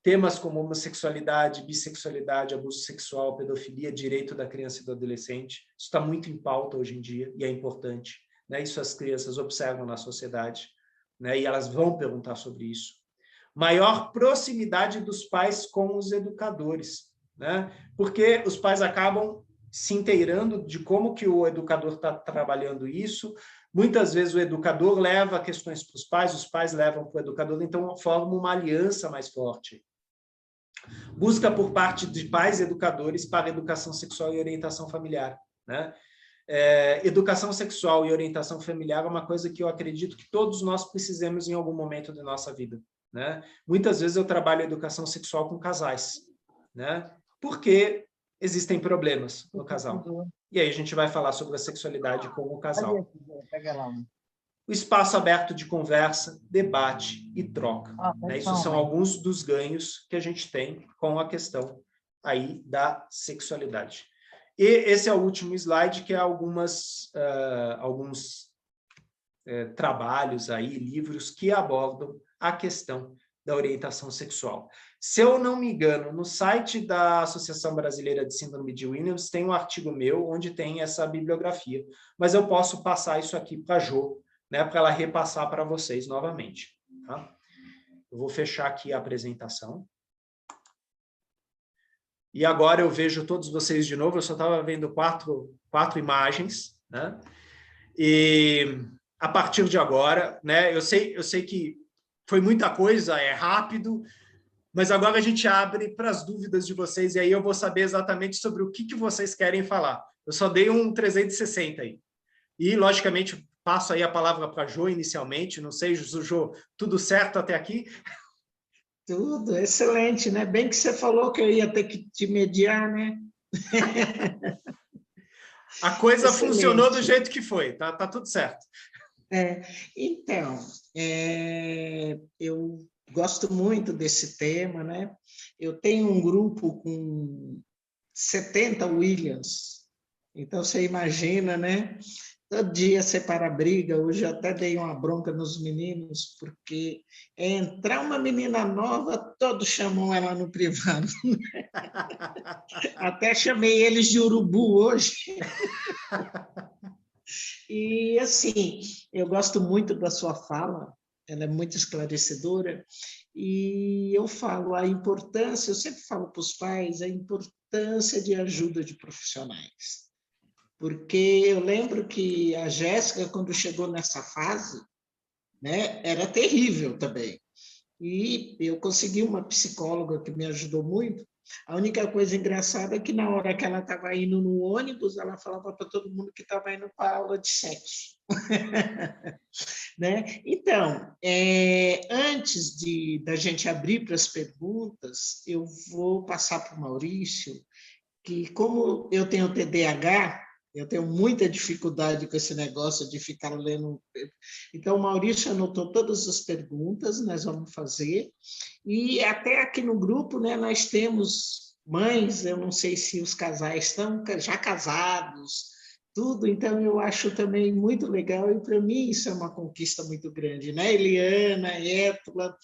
Temas como homossexualidade, bissexualidade, abuso sexual, pedofilia, direito da criança e do adolescente. Isso está muito em pauta hoje em dia e é importante. Isso as crianças observam na sociedade. E elas vão perguntar sobre isso. Maior proximidade dos pais com os educadores, porque os pais acabam se inteirando de como que o educador está trabalhando isso. Muitas vezes o educador leva questões para os pais levam para o educador, então forma uma aliança mais forte. Busca por parte de pais e educadores para educação sexual e orientação familiar. Educação sexual e orientação familiar é uma coisa que eu acredito que todos nós precisamos em algum momento da nossa vida. Muitas vezes eu trabalho educação sexual com casais, porque existem problemas no casal. E aí a gente vai falar sobre a sexualidade com o casal. O espaço aberto de conversa, debate e troca. Isso são alguns dos ganhos que a gente tem com a questão aí da sexualidade. E esse é o último slide, que é alguns trabalhos aí, livros que abordam a questão da orientação sexual. Se eu não me engano, no site da Associação Brasileira de Síndrome de Williams tem um artigo meu onde tem essa bibliografia, mas eu posso passar isso aqui para a Jo, para ela repassar para vocês novamente. Tá? Eu vou fechar aqui a apresentação. E agora eu vejo todos vocês de novo, eu só estava vendo quatro imagens, E a partir de agora, eu sei que foi muita coisa, é rápido, mas agora a gente abre para as dúvidas de vocês, e aí eu vou saber exatamente sobre o que vocês querem falar. Eu só dei um 360 aí. E, logicamente, passo aí a palavra para a Jo inicialmente, não sei, Jo, tudo certo até aqui? Tudo, excelente, né? Bem que você falou que eu ia ter que te mediar, né? A coisa excelente. Funcionou do jeito que foi, tá tudo certo. Então, eu gosto muito desse tema, né? Eu tenho um grupo com 70 Williams, então você imagina, né? Todo dia separa briga, hoje eu até dei uma bronca nos meninos, porque entrar uma menina nova, todos chamam ela no privado. Até chamei eles de urubu hoje. E, assim, eu gosto muito da sua fala, ela é muito esclarecedora, e eu falo a importância, eu sempre falo para os pais, a importância de ajuda de profissionais. Porque eu lembro que a Jéssica, quando chegou nessa fase, era terrível também. E eu consegui uma psicóloga que me ajudou muito. A única coisa engraçada é que na hora que ela estava indo no ônibus, ela falava para todo mundo que estava indo para a aula de sexo. Então, antes da gente abrir para as perguntas, eu vou passar para o Maurício, que como eu tenho TDAH, Eu tenho muita dificuldade com esse negócio de ficar lendo. Então, o Maurício anotou todas as perguntas, nós vamos fazer. E até aqui no grupo, né, nós temos mães, eu não sei se os casais estão já casados, tudo, então eu acho também muito legal, e para mim isso é uma conquista muito grande, né? Eliana, Étula,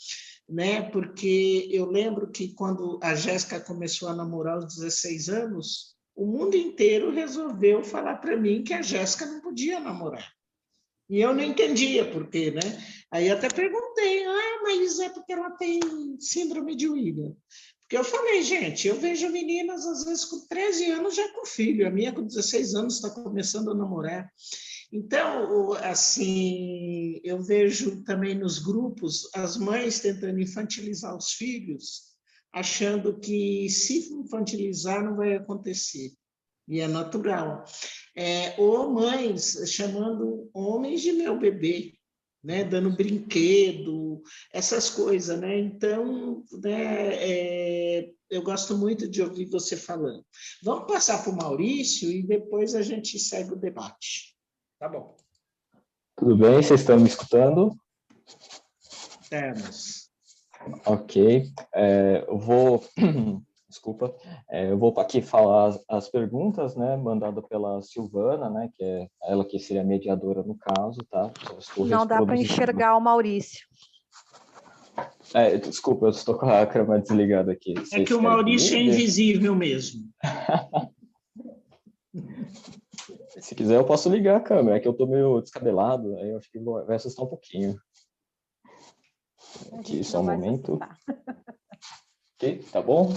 né? Porque eu lembro que quando a Jéssica começou a namorar aos 16 anos, o mundo inteiro resolveu falar para mim que a Jéssica não podia namorar. E eu não entendia por quê, né? Aí até perguntei, mas é porque ela tem síndrome de William. Porque eu falei, gente, eu vejo meninas, às vezes, com 13 anos já com filho, a minha com 16 anos está começando a namorar. Então, assim, eu vejo também nos grupos as mães tentando infantilizar os filhos, achando que se infantilizar não vai acontecer. E é natural. Ou mães chamando homens de meu bebê, né? Dando brinquedo, essas coisas, né? Então, né, eu gosto muito de ouvir você falando. Vamos passar para o Maurício e depois a gente segue o debate. Tá bom. Tudo bem? Vocês estão me escutando? Temos. Ok. Eu vou... Desculpa. Eu vou aqui falar as perguntas, né, mandadas pela Silvana, né, que é ela que seria a mediadora no caso, tá? Não dá para enxergar o Maurício. Desculpa, eu estou com a câmera desligada aqui. É que o Maurício é invisível mesmo. Se quiser, eu posso ligar a câmera, é que eu tô meio descabelado, aí eu acho que vai assustar um pouquinho. Aqui, só um momento. Ok, tá bom?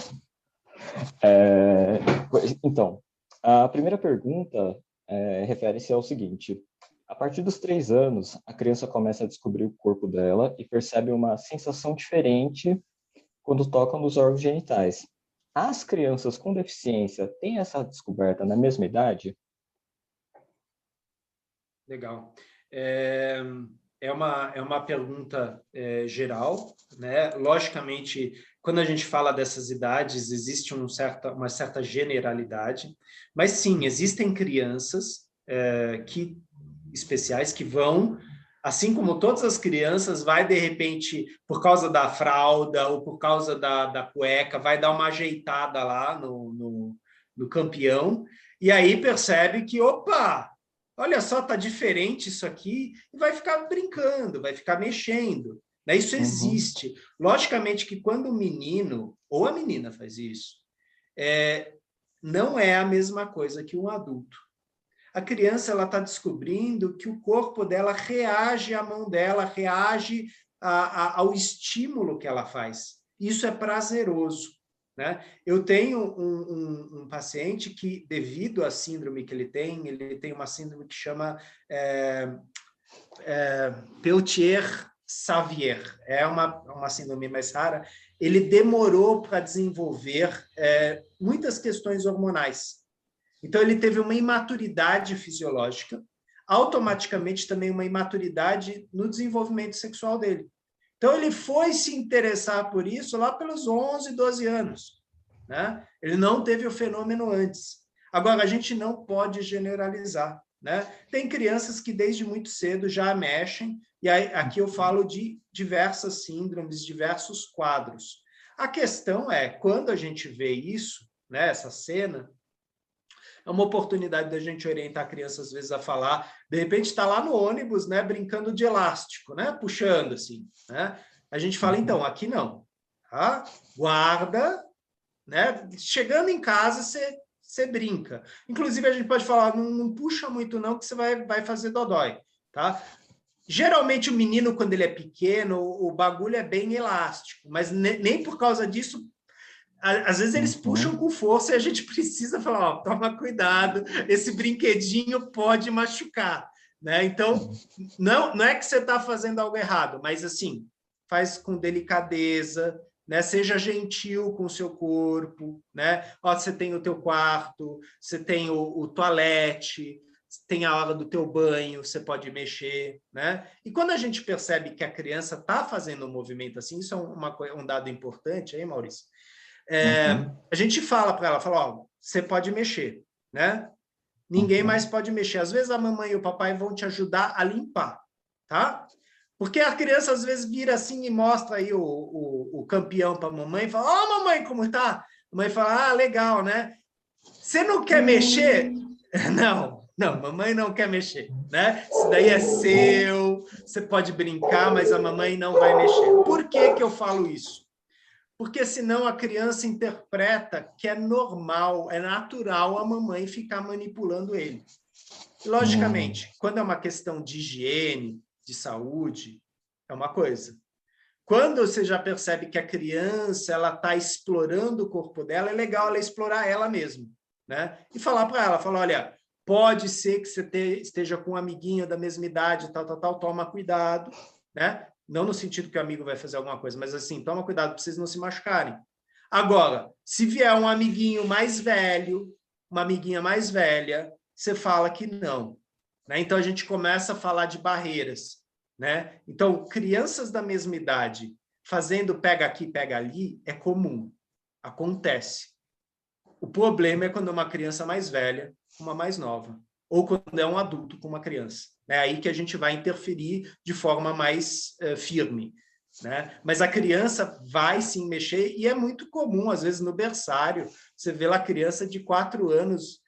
Então, a primeira pergunta refere-se ao seguinte: a partir dos 3 anos, a criança começa a descobrir o corpo dela e percebe uma sensação diferente quando toca nos órgãos genitais. As crianças com deficiência têm essa descoberta na mesma idade? Legal. É uma pergunta geral, né? Logicamente, quando a gente fala dessas idades, existe uma certa generalidade, mas sim, existem crianças especiais que vão, assim como todas as crianças, vai de repente, por causa da fralda ou por causa da cueca, vai dar uma ajeitada lá no campeão, e aí percebe que, opa, olha só, tá diferente isso aqui, e vai ficar brincando, vai ficar mexendo. Né? Isso existe. Logicamente que quando o menino ou a menina faz isso, não é a mesma coisa que um adulto. A criança ela está descobrindo que o corpo dela reage à mão dela, reage ao estímulo que ela faz. Isso é prazeroso. Né? Eu tenho um paciente que, devido à síndrome que ele tem uma síndrome que chama Peltier-Savier. É uma síndrome mais rara. Ele demorou para desenvolver muitas questões hormonais. Então, ele teve uma imaturidade fisiológica, automaticamente também uma imaturidade no desenvolvimento sexual dele. Então, ele foi se interessar por isso lá pelos 11, 12 anos. Né? Ele não teve o fenômeno antes. Agora, a gente não pode generalizar. Né? Tem crianças que desde muito cedo já mexem, e aí, aqui eu falo de diversas síndromes, diversos quadros. A questão é, quando a gente vê isso, né, essa cena, é uma oportunidade da gente orientar a criança, às vezes, a falar, de repente está lá no ônibus, né, brincando de elástico, né, puxando assim, né? A gente fala, então, aqui não, tá? Guarda, né? Chegando em casa, você brinca. Inclusive, a gente pode falar, não puxa muito não, que você vai fazer dodói, tá? Geralmente, o menino, quando ele é pequeno, o bagulho é bem elástico, mas nem por causa disso. Às vezes eles puxam com força e a gente precisa falar, toma cuidado, esse brinquedinho pode machucar, né? Então, não é que você está fazendo algo errado, mas assim, faz com delicadeza, né? Seja gentil com o seu corpo, né? Ó, você tem o teu quarto, você tem o toalete, tem a hora do teu banho, você pode mexer, né? E quando a gente percebe que a criança está fazendo um movimento assim, isso é um dado importante aí, Maurício. A gente fala para ela, ó, você pode mexer, né? Ninguém mais pode mexer. Às vezes a mamãe e o papai vão te ajudar a limpar, tá? Porque a criança às vezes vira assim e mostra aí o campeão para a mamãe e fala, ó, mamãe, como tá? A mãe fala, ah, legal, né? Você não quer mexer? Não, mamãe não quer mexer, né? Isso daí é seu, você pode brincar, mas a mamãe não vai mexer. Por que que eu falo isso? Porque senão a criança interpreta que é normal, é natural a mamãe ficar manipulando ele. E, logicamente, quando é uma questão de higiene, de saúde, é uma coisa. Quando você já percebe que a criança ela está explorando o corpo dela, é legal ela explorar ela mesma, né? E falar para ela, falar, olha, pode ser que você esteja com um amiguinho da mesma idade, tal, toma cuidado, né? Não no sentido que o amigo vai fazer alguma coisa, mas assim, toma cuidado para vocês não se machucarem. Agora, se vier um amiguinho mais velho, uma amiguinha mais velha, você fala que não, né? Então, a gente começa a falar de barreiras, né? Então, crianças da mesma idade fazendo pega aqui, pega ali, é comum, acontece. O problema é quando é uma criança mais velha com uma mais nova, ou quando é um adulto com uma criança. É aí que a gente vai interferir de forma mais firme, né? Mas a criança vai sim mexer, e é muito comum, às vezes no berçário, você vê lá a criança de 4 anos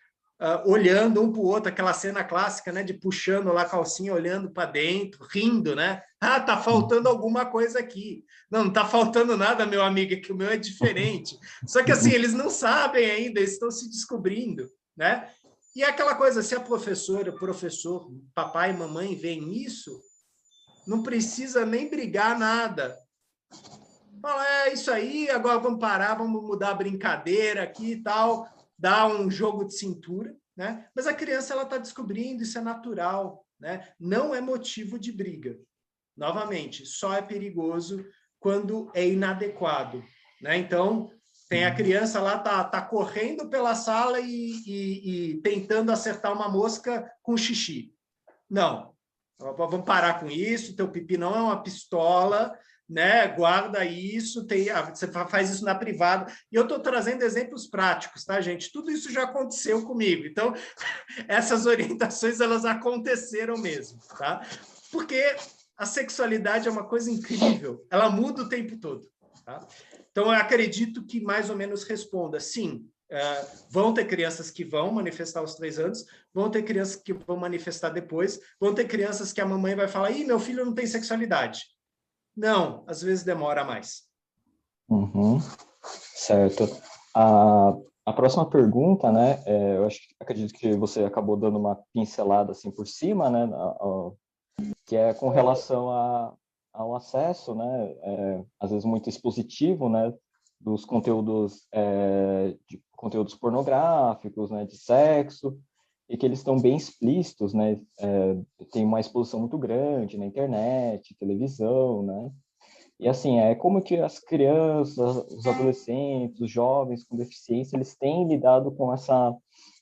olhando um para o outro, aquela cena clássica, né, de puxando lá a calcinha, olhando para dentro, rindo, né? Ah, tá faltando alguma coisa aqui. Não está faltando nada, meu amigo, é que o meu é diferente. Só que assim, eles não sabem ainda, eles estão se descobrindo, né? E é aquela coisa, se a professora, o professor, papai e mamãe veem isso, não precisa nem brigar nada. Fala, é isso aí, agora vamos parar, vamos mudar a brincadeira aqui e tal, dar um jogo de cintura, né? Mas a criança ela está descobrindo, isso é natural, né? Não é motivo de briga. Novamente, só é perigoso quando é inadequado, né? Então, tem a criança lá, tá correndo pela sala e tentando acertar uma mosca com xixi. Não, vamos parar com isso, teu pipi não é uma pistola, né? Guarda isso, você faz isso na privada. E eu estou trazendo exemplos práticos, tá, gente? Tudo isso já aconteceu comigo. Então, essas orientações, elas aconteceram mesmo, tá? Porque a sexualidade é uma coisa incrível, ela muda o tempo todo, tá? Então, eu acredito que mais ou menos responda, sim, vão ter crianças que vão manifestar aos 3 anos, vão ter crianças que vão manifestar depois, vão ter crianças que a mamãe vai falar, ih, meu filho não tem sexualidade. Não, às vezes demora mais. Certo. A próxima pergunta, né, acredito que você acabou dando uma pincelada assim por cima, né, que é com relação ao acesso, né, às vezes muito expositivo, né, dos conteúdos, de conteúdos pornográficos, né, de sexo, e que eles estão bem explícitos, né, tem uma exposição muito grande na internet, televisão, né, e assim, como que as crianças, os adolescentes, os jovens com deficiência, eles têm lidado com essa,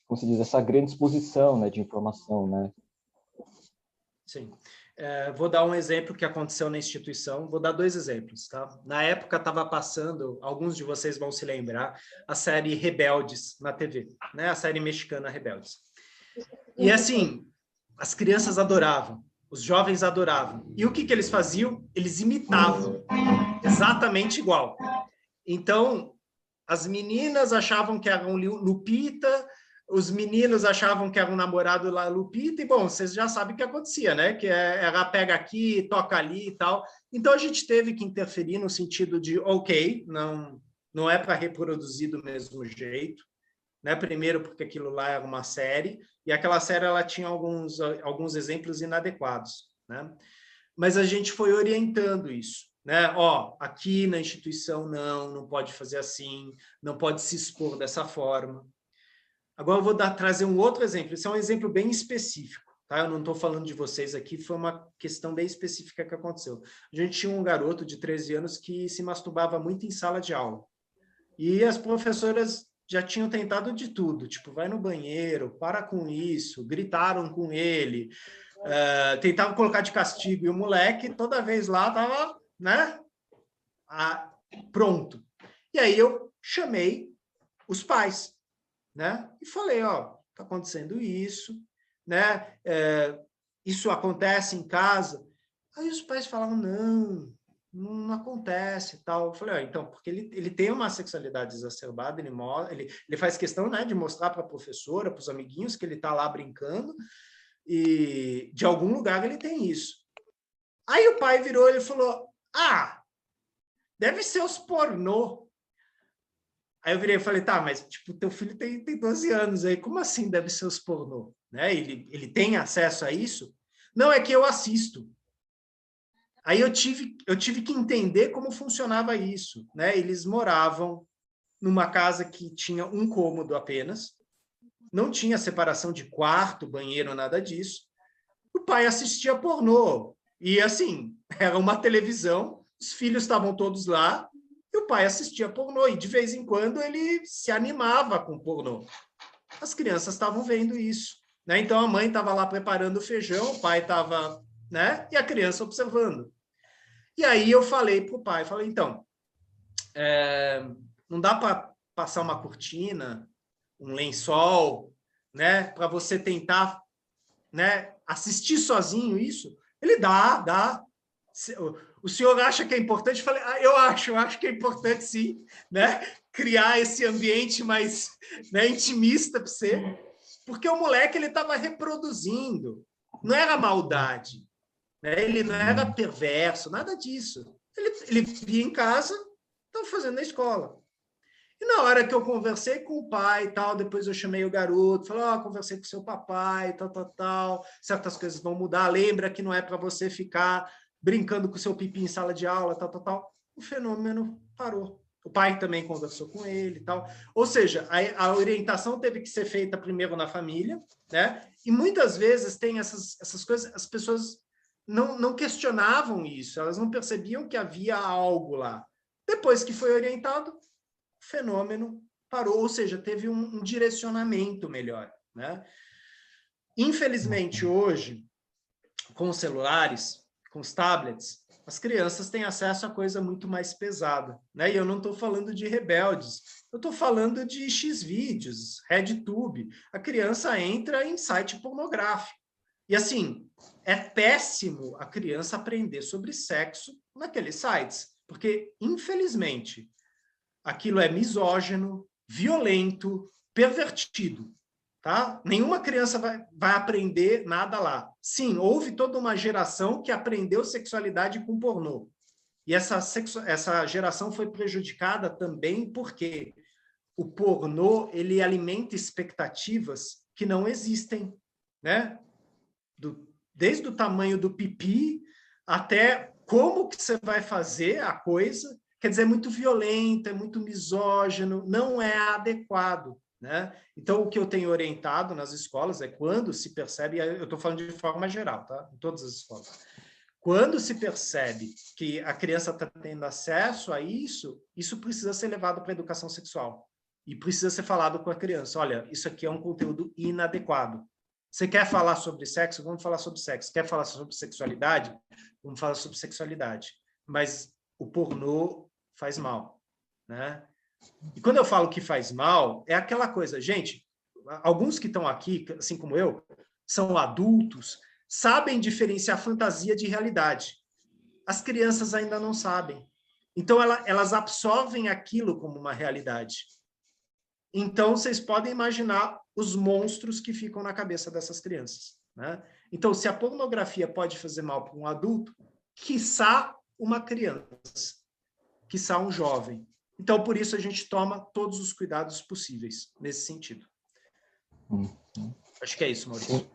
como se diz, essa grande exposição, né, de informação, né? Sim. Vou dar um exemplo que aconteceu na instituição, vou dar 2 exemplos, tá? Na época estava passando, alguns de vocês vão se lembrar, a série Rebeldes na TV, né? A série mexicana Rebeldes. E assim, as crianças adoravam, os jovens adoravam. E o que eles faziam? Eles imitavam, exatamente igual. Então, as meninas achavam que era um Lupita, os meninos achavam que era um namorado lá, Lupita, e, bom, vocês já sabem o que acontecia, né? Que era pega aqui, toca ali e tal. Então, a gente teve que interferir no sentido de, ok, não é para reproduzir do mesmo jeito, né? Primeiro, porque aquilo lá era uma série, e aquela série ela tinha alguns exemplos inadequados, né? Mas a gente foi orientando isso, né? Ó, aqui na instituição não pode fazer assim, não pode se expor dessa forma. Agora eu vou trazer um outro exemplo, esse é um exemplo bem específico, tá? Eu não estou falando de vocês aqui, foi uma questão bem específica que aconteceu. A gente tinha um garoto de 13 anos que se masturbava muito em sala de aula, e as professoras já tinham tentado de tudo, tipo, vai no banheiro, para com isso, gritaram com ele, tentavam colocar de castigo, e o moleque toda vez lá estava, né, pronto. E aí eu chamei os pais, né, e falei, ó, está acontecendo isso, né? Isso acontece em casa. Aí os pais falavam, não acontece, tal. Eu falei, então, porque ele tem uma sexualidade exacerbada, ele faz questão, né, de mostrar para a professora, para os amiguinhos, que ele está lá brincando, e de algum lugar ele tem isso. Aí o pai virou e falou, deve ser os pornô. Aí eu virei e falei, tá, mas tipo, teu filho tem 12 anos aí, como assim deve ser os pornô? Né? Ele tem acesso a isso? Não, é que eu assisto. Aí eu tive que entender como funcionava isso. Né? Eles moravam numa casa que tinha um cômodo apenas, não tinha separação de quarto, banheiro, nada disso. O pai assistia pornô. E assim, era uma televisão, os filhos estavam todos lá, e o pai assistia pornô, e de vez em quando ele se animava com pornô. As crianças estavam vendo isso. Né? Então a mãe estava lá preparando o feijão, o pai estava, né? E a criança observando. E aí eu falei para o pai, então, não dá para passar uma cortina, um lençol, né? Para você tentar, né, assistir sozinho isso? Ele dá. O senhor acha que é importante? Eu falei, eu acho que é importante sim, né? Criar esse ambiente mais, né, intimista para você, porque o moleque ele estava reproduzindo, não era maldade, né? Ele não era perverso, nada disso. Ele via em casa, estava fazendo na escola. E na hora que eu conversei com o pai e tal, depois eu chamei o garoto, falei, conversei com seu papai, tal, certas coisas vão mudar, lembra que não é para você ficar brincando com o seu pipi em sala de aula, tal. O fenômeno parou. O pai também conversou com ele e tal. Ou seja, a orientação teve que ser feita primeiro na família, né? E muitas vezes tem essas coisas, as pessoas não questionavam isso, elas não percebiam que havia algo lá. Depois que foi orientado, fenômeno parou, ou seja, teve um direcionamento melhor. Né? Infelizmente, hoje, com os celulares, com os tablets, as crianças têm acesso a coisa muito mais pesada. Né? E eu não estou falando de rebeldes, eu estou falando de Xvideos, RedTube. A criança entra em site pornográfico. E assim, é péssimo a criança aprender sobre sexo naqueles sites, porque, infelizmente, aquilo é misógino, violento, pervertido. Tá? Nenhuma criança vai aprender nada lá. Sim, houve toda uma geração que aprendeu sexualidade com pornô. E essa geração foi prejudicada também porque o pornô ele alimenta expectativas que não existem. Né? Desde o tamanho do pipi até como que você vai fazer a coisa. Quer dizer, é muito violento, é muito misógino, não é adequado. Né? Então, o que eu tenho orientado nas escolas é quando se percebe, eu estou falando de forma geral, tá? Em todas as escolas. Quando se percebe que a criança está tendo acesso a isso, isso precisa ser levado para a educação sexual. E precisa ser falado com a criança. Olha, isso aqui é um conteúdo inadequado. Você quer falar sobre sexo? Vamos falar sobre sexo. Quer falar sobre sexualidade? Vamos falar sobre sexualidade. Mas o pornô faz mal, né? E quando eu falo que faz mal, é aquela coisa, gente, alguns que estão aqui, assim como eu, são adultos, sabem diferenciar fantasia de realidade. As crianças ainda não sabem. Então, elas absorvem aquilo como uma realidade. Então, vocês podem imaginar os monstros que ficam na cabeça dessas crianças. Né? Então, se a pornografia pode fazer mal para um adulto, quiçá uma criança, quiçá um jovem. Então, por isso, a gente toma todos os cuidados possíveis nesse sentido. Acho que é isso, Maurício.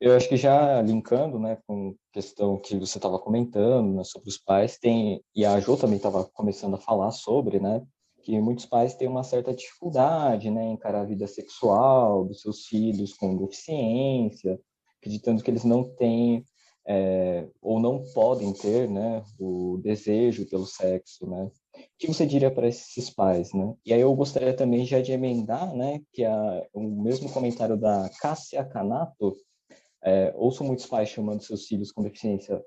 Eu acho que já linkando, né, com a questão que você estava comentando, né, sobre os pais, e a Jo também estava começando a falar sobre, né, que muitos pais têm uma certa dificuldade, né, em encarar a vida sexual dos seus filhos com deficiência, acreditando que eles não têm ou não podem ter, né, o desejo pelo sexo, né? O que você diria para esses pais, né? E aí eu gostaria também já de emendar, né, que o mesmo comentário da Cássia Canato, ouço muitos pais chamando seus filhos com deficiência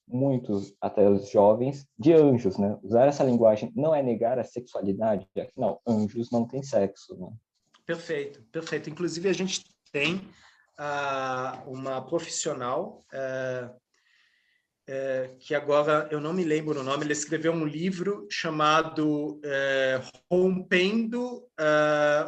muitos, até os jovens, de anjos, né? Usar essa linguagem não é negar a sexualidade, afinal, anjos não têm sexo, né? Perfeito, perfeito. Inclusive, a gente tem uma profissional que agora eu não me lembro o nome, ele escreveu um livro chamado Rompendo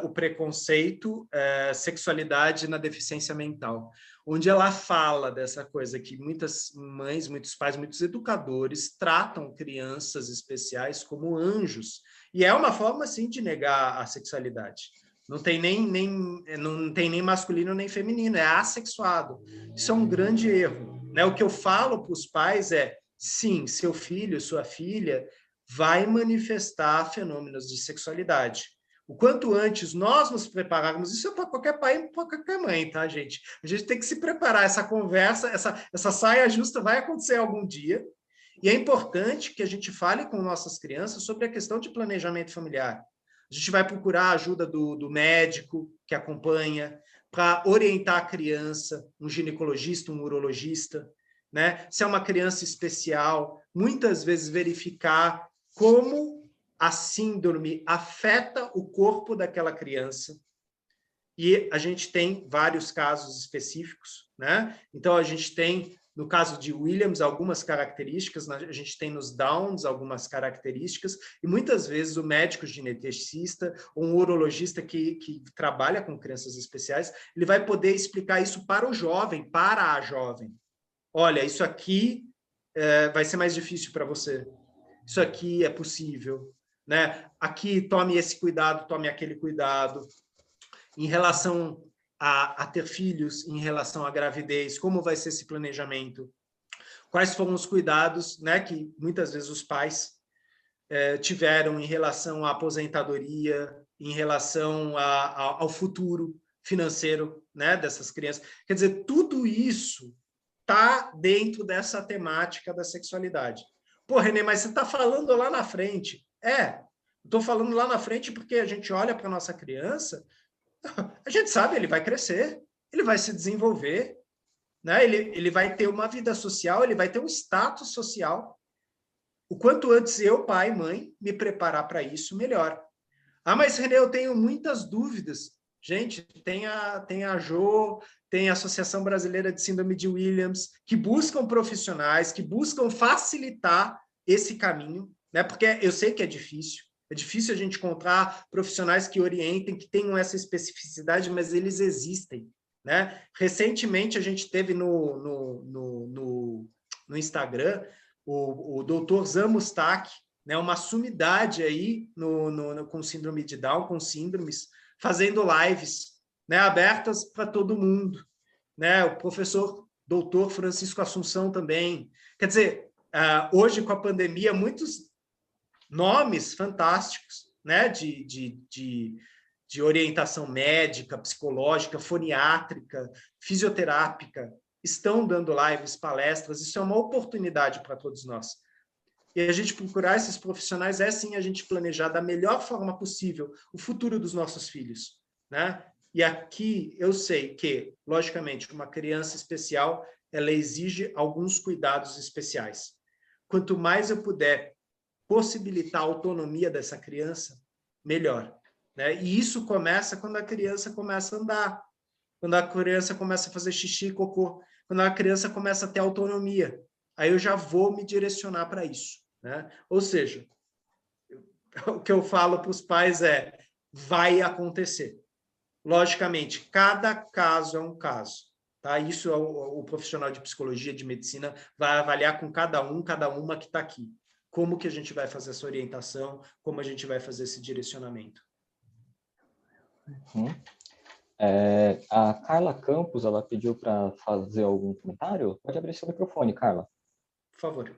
o Preconceito, Sexualidade na Deficiência Mental, onde ela fala dessa coisa que muitas mães, muitos pais, muitos educadores tratam crianças especiais como anjos, e é uma forma, assim, de negar a sexualidade. Não tem nem masculino nem feminino, é assexuado. Isso é um grande erro, né? O que eu falo para os pais é, sim, seu filho, sua filha vai manifestar fenômenos de sexualidade. O quanto antes nós nos prepararmos, isso é para qualquer pai e para qualquer mãe, tá, gente? A gente tem que se preparar, essa conversa, essa saia justa vai acontecer algum dia, e é importante que a gente fale com nossas crianças sobre a questão de planejamento familiar. A gente vai procurar a ajuda do médico que acompanha para orientar a criança, um ginecologista, um urologista, né? Se é uma criança especial, muitas vezes verificar como a síndrome afeta o corpo daquela criança. E a gente tem vários casos específicos, né? Então, a gente tem, no caso de Williams, algumas características, a gente tem nos Downs algumas características, e muitas vezes o médico geneticista ou um urologista que trabalha com crianças especiais, ele vai poder explicar isso para o jovem, para a jovem. Olha, isso aqui vai ser mais difícil para você. Isso aqui é possível, né? Aqui, tome esse cuidado, tome aquele cuidado. Em relação a ter filhos, em relação à gravidez, como vai ser esse planejamento? Quais foram os cuidados, né, que muitas vezes os pais tiveram em relação à aposentadoria, em relação ao futuro financeiro, né, dessas crianças? Quer dizer, tudo isso está dentro dessa temática da sexualidade. Pô, Renê, mas você está falando lá na frente. Estou falando lá na frente porque a gente olha para a nossa criança, a gente sabe, ele vai crescer, ele vai se desenvolver, né? Ele vai ter uma vida social, ele vai ter um status social. O quanto antes eu, pai, mãe, me preparar para isso, melhor. Ah, mas, Renê, eu tenho muitas dúvidas. Gente, tem a Jo, tem a Associação Brasileira de Síndrome de Williams, que buscam profissionais, que buscam facilitar esse caminho, né? Porque eu sei que é difícil a gente encontrar profissionais que orientem, que tenham essa especificidade, mas eles existem, né? Recentemente, a gente teve no Instagram o doutor Zamustak, né, uma sumidade aí com síndrome de Down, com síndromes, fazendo lives, né, abertas para todo mundo. Né? O professor doutor Francisco Assunção também. Quer dizer, hoje com a pandemia, muitos nomes fantásticos, né, de orientação médica, psicológica, foniátrica, fisioterápica, estão dando lives, palestras. Isso é uma oportunidade para todos nós. E a gente procurar esses profissionais é, sim, a gente planejar da melhor forma possível o futuro dos nossos filhos, né? E aqui eu sei que, logicamente, uma criança especial, ela exige alguns cuidados especiais. Quanto mais eu puder possibilitar a autonomia dessa criança, melhor, né? E isso começa quando a criança começa a andar, quando a criança começa a fazer xixi e cocô, quando a criança começa a ter autonomia. Aí eu já vou me direcionar para isso, né? Ou seja, o que eu falo para os pais é, vai acontecer. Logicamente, cada caso é um caso, tá? Isso o profissional de psicologia, de medicina, vai avaliar com cada uma que está aqui. Como que a gente vai fazer essa orientação, como a gente vai fazer esse direcionamento. A Carla Campos, ela pediu para fazer algum comentário. Pode abrir seu microfone, Carla. Por favor.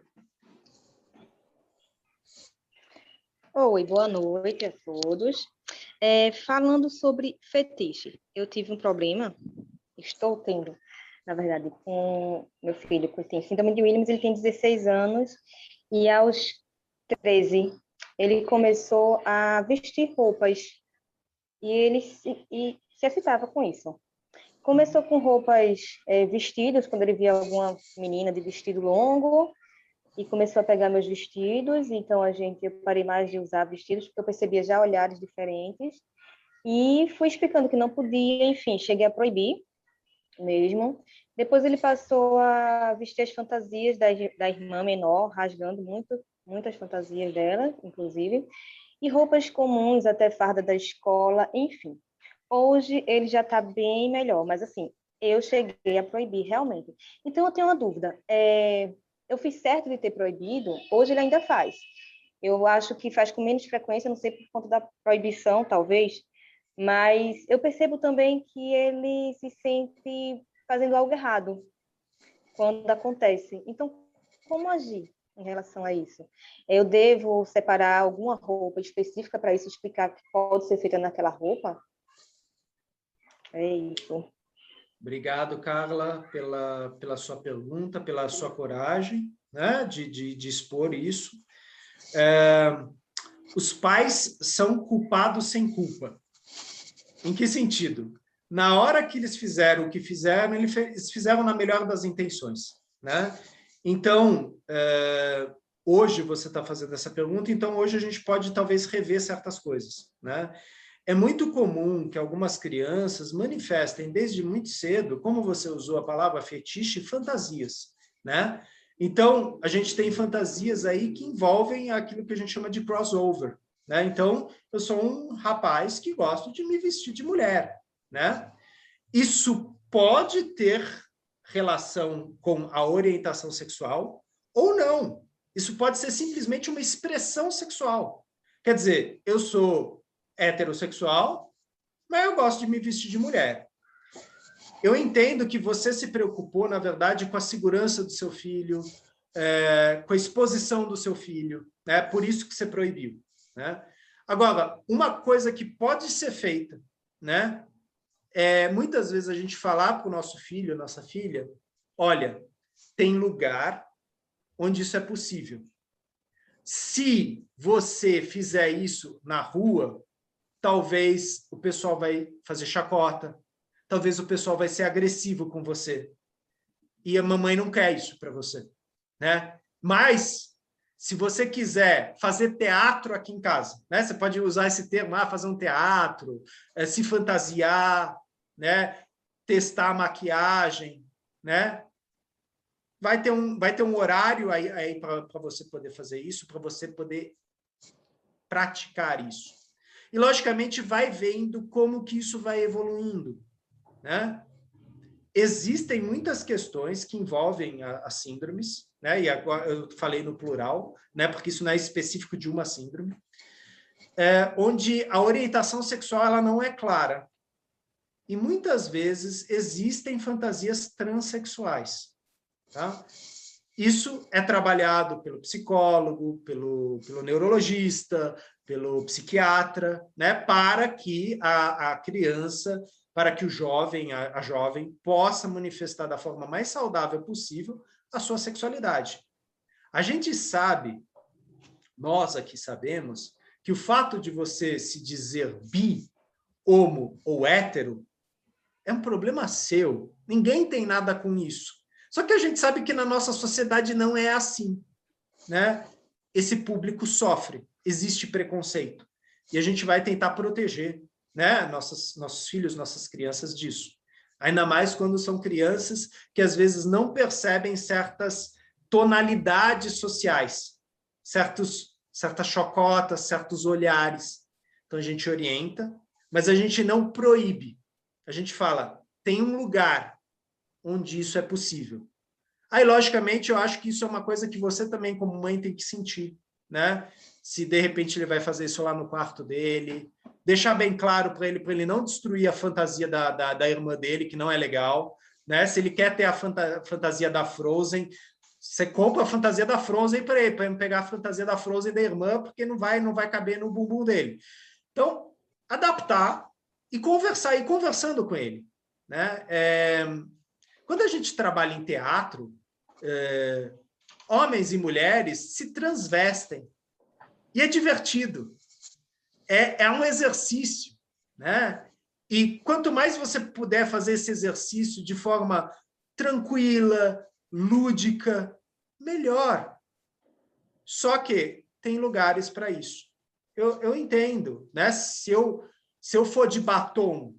Oi, boa noite a todos. Falando sobre fetiche, eu tive um problema, estou tendo, na verdade, com meu filho, que tem síndrome de Williams, ele tem 16 anos, e aos 13 ele começou a vestir roupas, e ele se excitava com isso. Começou com roupas, vestidos, quando ele via alguma menina de vestido longo, e começou a pegar meus vestidos, então eu parei mais de usar vestidos, porque eu percebia já olhares diferentes, e fui explicando que não podia, enfim, cheguei a proibir mesmo. Depois ele passou a vestir as fantasias da irmã menor, rasgando muitas fantasias dela, inclusive, e roupas comuns, até farda da escola, enfim. Hoje ele já está bem melhor, mas assim, eu cheguei a proibir realmente. Então eu tenho uma dúvida, eu fiz certo de ter proibido? Hoje ele ainda faz. Eu acho que faz com menos frequência, não sei por conta da proibição, talvez, mas eu percebo também que ele se sente fazendo algo errado quando acontece. Então, como agir em relação a isso? Eu devo separar alguma roupa específica para isso, explicar que pode ser feita naquela roupa? É isso. Obrigado, Carla, pela sua pergunta, pela sua coragem, né, de expor isso. Os pais são culpados sem culpa. Em que sentido? Na hora que eles fizeram o que fizeram, eles fizeram na melhor das intenções, né? Então, hoje você está fazendo essa pergunta, então hoje a gente pode talvez rever certas coisas, né? É muito comum que algumas crianças manifestem desde muito cedo, como você usou a palavra fetiche, fantasias, né? Então, a gente tem fantasias aí que envolvem aquilo que a gente chama de crossover, né? Então, eu sou um rapaz que gosto de me vestir de mulher, né? Isso pode ter relação com a orientação sexual ou não. Isso pode ser simplesmente uma expressão sexual. Quer dizer, eu sou heterossexual, mas eu gosto de me vestir de mulher. Eu entendo que você se preocupou, na verdade, com a segurança do seu filho, com a exposição do seu filho, né? Por isso que você proibiu, né? Agora, uma coisa que pode ser feita, né? Muitas vezes a gente falar para o nosso filho, nossa filha, olha, tem lugar onde isso é possível. Se você fizer isso na rua, talvez o pessoal vai fazer chacota, talvez o pessoal vai ser agressivo com você. E a mamãe não quer isso para você, né? Mas, se você quiser fazer teatro aqui em casa, né? Você pode usar esse termo, fazer um teatro, se fantasiar, né? Testar a maquiagem, né? Vai ter um horário aí para você poder fazer isso, para você poder praticar isso. E, logicamente, vai vendo como que isso vai evoluindo, né? Existem muitas questões que envolvem as síndromes, né? E agora eu falei no plural, né? Porque isso não é específico de uma síndrome, onde a orientação sexual ela não é clara. E, muitas vezes, existem fantasias transexuais, tá? Isso é trabalhado pelo psicólogo, pelo neurologista, pelo psiquiatra, né, para que a criança, para que o jovem, a jovem, possa manifestar da forma mais saudável possível a sua sexualidade. A gente sabe, nós aqui sabemos, que o fato de você se dizer bi, homo ou hétero é um problema seu. Ninguém tem nada com isso. Só que a gente sabe que na nossa sociedade não é assim, né? Esse público sofre, existe preconceito. E a gente vai tentar proteger, né, nossos filhos, nossas crianças disso. Ainda mais quando são crianças que às vezes não percebem certas tonalidades sociais, certas chocotas, certos olhares. Então a gente orienta, mas a gente não proíbe. A gente fala, tem um lugar onde isso é possível. Aí, logicamente, eu acho que isso é uma coisa que você também, como mãe, tem que sentir, né? Se, de repente, ele vai fazer isso lá no quarto dele, deixar bem claro para ele não destruir a fantasia da irmã dele, que não é legal, né? Se ele quer ter a fantasia da Frozen, você compra a fantasia da Frozen para ele pegar a fantasia da Frozen da irmã, porque não vai caber no bumbum dele. Então, adaptar e conversar, e conversando com ele, né? Quando a gente trabalha em teatro, homens e mulheres se transvestem. E é divertido. É um exercício, né? E quanto mais você puder fazer esse exercício de forma tranquila, lúdica, melhor. Só que tem lugares para isso. Eu entendo, né? Se eu for de batom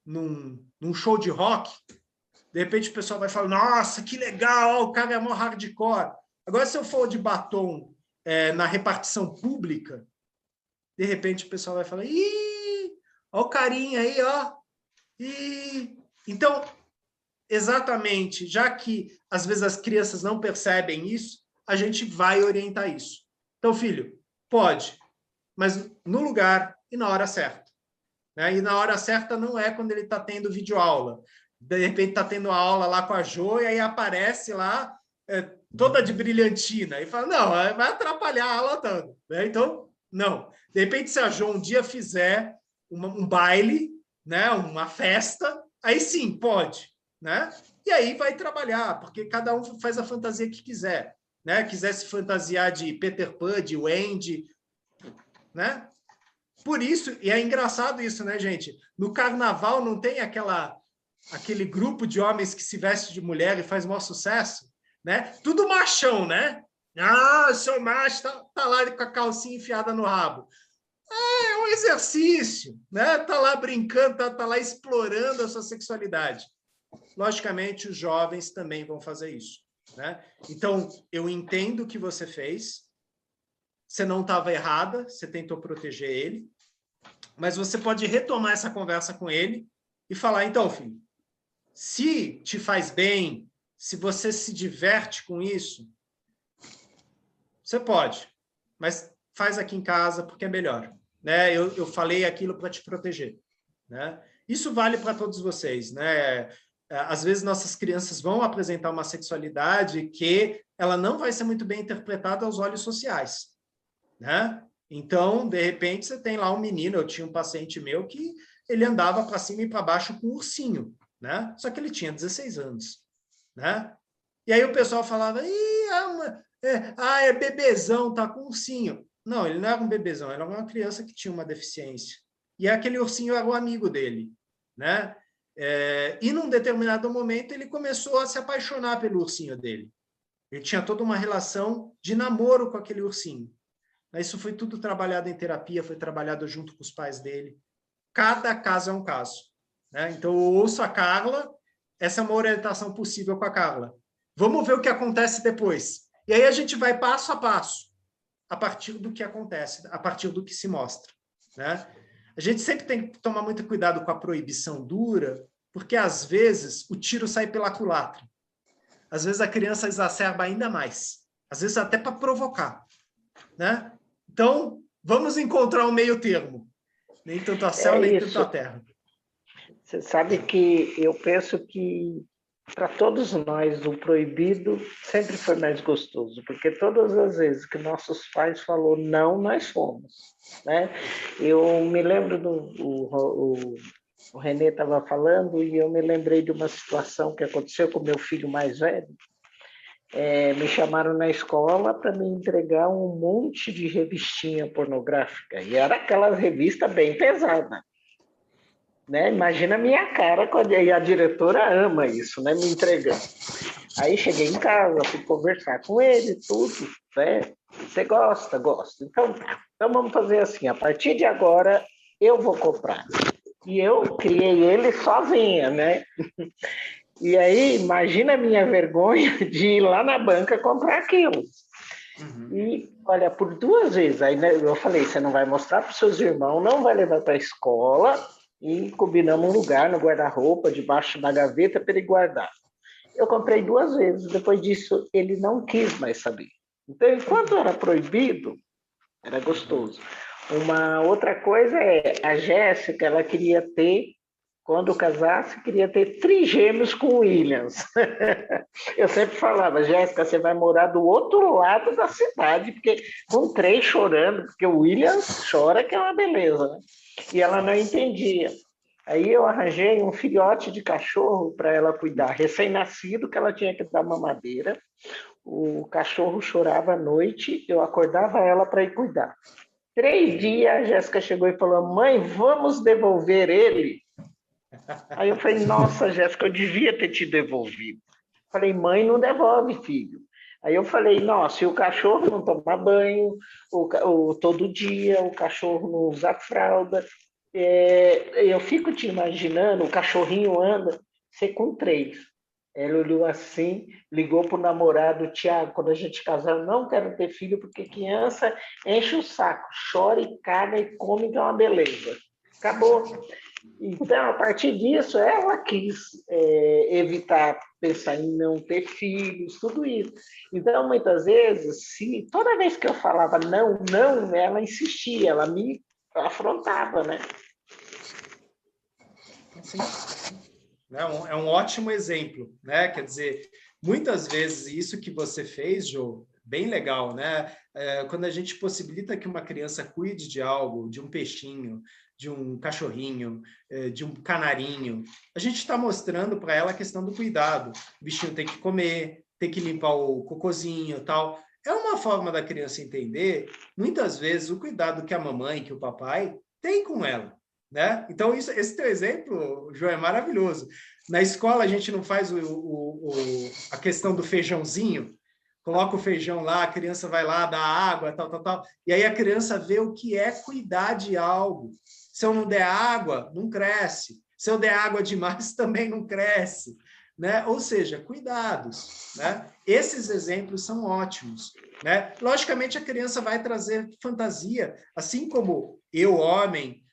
num show de rock, de repente o pessoal vai falar, nossa, que legal, o cara é mó hardcore. Agora, se eu for de batom na repartição pública, de repente o pessoal vai falar, ih, olha o carinha aí, ó. Então, exatamente, já que às vezes as crianças não percebem isso, a gente vai orientar isso. Então, filho, pode, mas no lugar e na hora certa. Né? E na hora certa não é quando ele está tendo videoaula. De repente está tendo aula lá com a Jo e aí aparece lá toda de brilhantina e fala, não, vai atrapalhar a aula toda. Né? Então, não. De repente, se a Jo um dia fizer um baile, né? Uma festa, aí sim, pode. Né? E aí vai trabalhar, porque cada um faz a fantasia que quiser. Né? Quiser se fantasiar de Peter Pan, de Wendy, né? Por isso, e é engraçado isso, né, gente? No carnaval não tem aquele grupo de homens que se veste de mulher e faz maior sucesso, né? Tudo machão, né? Ah, seu macho tá lá com a calcinha enfiada no rabo. É um exercício, né? Tá lá brincando, tá lá explorando a sua sexualidade. Logicamente, os jovens também vão fazer isso, né? Então, eu entendo o que você fez. Você não estava errada, você tentou proteger ele, mas você pode retomar essa conversa com ele e falar, então, filho, se te faz bem, se você se diverte com isso, você pode, mas faz aqui em casa porque é melhor. Né? Eu falei aquilo para te proteger. Né? Isso vale para todos vocês. Né? Às vezes, nossas crianças vão apresentar uma sexualidade que ela não vai ser muito bem interpretada aos olhos sociais. Né? Então, de repente, você tem lá um menino, eu tinha um paciente meu que ele andava para cima e para baixo com um ursinho, né? Só que ele tinha 16 anos. Né? E aí o pessoal falava, é bebezão, tá com ursinho. Não, ele não era um bebezão, ele era uma criança que tinha uma deficiência. E aquele ursinho era o amigo dele. Né? E num determinado momento ele começou a se apaixonar pelo ursinho dele. Ele tinha toda uma relação de namoro com aquele ursinho. Isso foi tudo trabalhado em terapia, foi trabalhado junto com os pais dele. Cada caso é um caso. Né? Então, eu ouço a Carla, essa é uma orientação possível com a Carla. Vamos ver o que acontece depois. E aí a gente vai passo a passo, a partir do que acontece, a partir do que se mostra. Né? A gente sempre tem que tomar muito cuidado com a proibição dura, porque, às vezes, o tiro sai pela culatra. Às vezes, a criança exacerba ainda mais. Às vezes, até para provocar. Né? Então, vamos encontrar um meio termo. Nem tanto a céu, nem tanto a terra. Você sabe que eu penso que, para todos nós, o proibido sempre foi mais gostoso, porque todas as vezes que nossos pais falaram não, nós fomos. Né? Eu me lembro o Renê estava falando e eu me lembrei de uma situação que aconteceu com meu filho mais velho. Me chamaram na escola para me entregar um monte de revistinha pornográfica. E era aquela revista bem pesada. Né? Imagina a minha cara, e a diretora ama isso, né? Me entregando. Aí cheguei em casa, fui conversar com ele, tudo. Né? Você gosta? Gosto. Então vamos fazer assim, a partir de agora eu vou comprar. E eu criei ele sozinha, né? E aí, imagina a minha vergonha de ir lá na banca comprar aquilo. Uhum. E, olha, por 2 vezes, aí né, eu falei, você não vai mostrar para os seus irmãos, não vai levar para a escola, e combinamos um lugar no guarda-roupa, debaixo da gaveta, para ele guardar. Eu comprei 2 vezes, depois disso, ele não quis mais saber. Então, enquanto era proibido, era gostoso. Uma outra coisa é, a Jéssica, ela queria ter, quando casasse, queria ter trigêmeos com o Williams. Eu sempre falava, Jéssica, você vai morar do outro lado da cidade, porque com 3 chorando, porque o Williams chora, que é uma beleza, né? E ela não entendia. Aí eu arranjei um filhote de cachorro para ela cuidar, recém-nascido, que ela tinha que dar mamadeira. O cachorro chorava à noite, eu acordava ela para ir cuidar. 3 dias, a Jéssica chegou e falou, mãe, vamos devolver ele? Aí eu falei, nossa, Jéssica, eu devia ter te devolvido. Falei, mãe, não devolve, filho. Aí eu falei, nossa, se o cachorro não toma banho todo dia, o cachorro não usa fralda, eu fico te imaginando, o cachorrinho anda, você com 3. Ela olhou assim, ligou para o namorado, Tiago, quando a gente casar, eu não quero ter filho, porque criança enche o saco, chora e caga e come, que é uma beleza. Acabou. Então, a partir disso, ela quis evitar pensar em não ter filhos, tudo isso. Então, muitas vezes, toda vez que eu falava não, não, ela insistia, ela me afrontava, né? Sim. É um ótimo exemplo, né? Quer dizer, muitas vezes isso que você fez, Jô, bem legal, né? Quando a gente possibilita que uma criança cuide de algo, de um peixinho, de um cachorrinho, de um canarinho, a gente está mostrando para ela a questão do cuidado. O bichinho tem que comer, tem que limpar o cocôzinho e tal. É uma forma da criança entender, muitas vezes, o cuidado que a mamãe, que o papai tem com ela. Né? Então, esse teu exemplo, João, é maravilhoso. Na escola, a gente não faz a questão do feijãozinho, coloca o feijão lá, a criança vai lá, dá água, tal, tal, tal, e aí a criança vê o que é cuidar de algo. Se eu não der água, não cresce. Se eu der água demais, também não cresce. Né? Ou seja, cuidados. Né? Esses exemplos são ótimos. Né? Logicamente, a criança vai trazer fantasia, assim como eu, homem,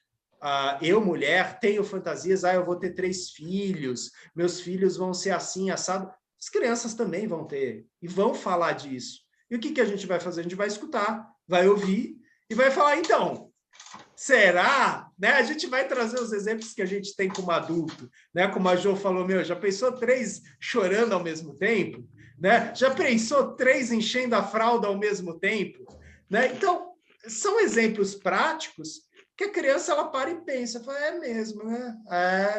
eu, mulher, tenho fantasias, eu vou ter 3 filhos, meus filhos vão ser assim, assado. As crianças também vão ter, e vão falar disso. E o que a gente vai fazer? A gente vai escutar, vai ouvir, e vai falar, então, será? Né? A gente vai trazer os exemplos que a gente tem como adulto, né? Como a Jo falou, já pensou 3 chorando ao mesmo tempo? Né? Já pensou 3 enchendo a fralda ao mesmo tempo? Né? Então, são exemplos práticos que a criança ela para e pensa, fala, é mesmo, né?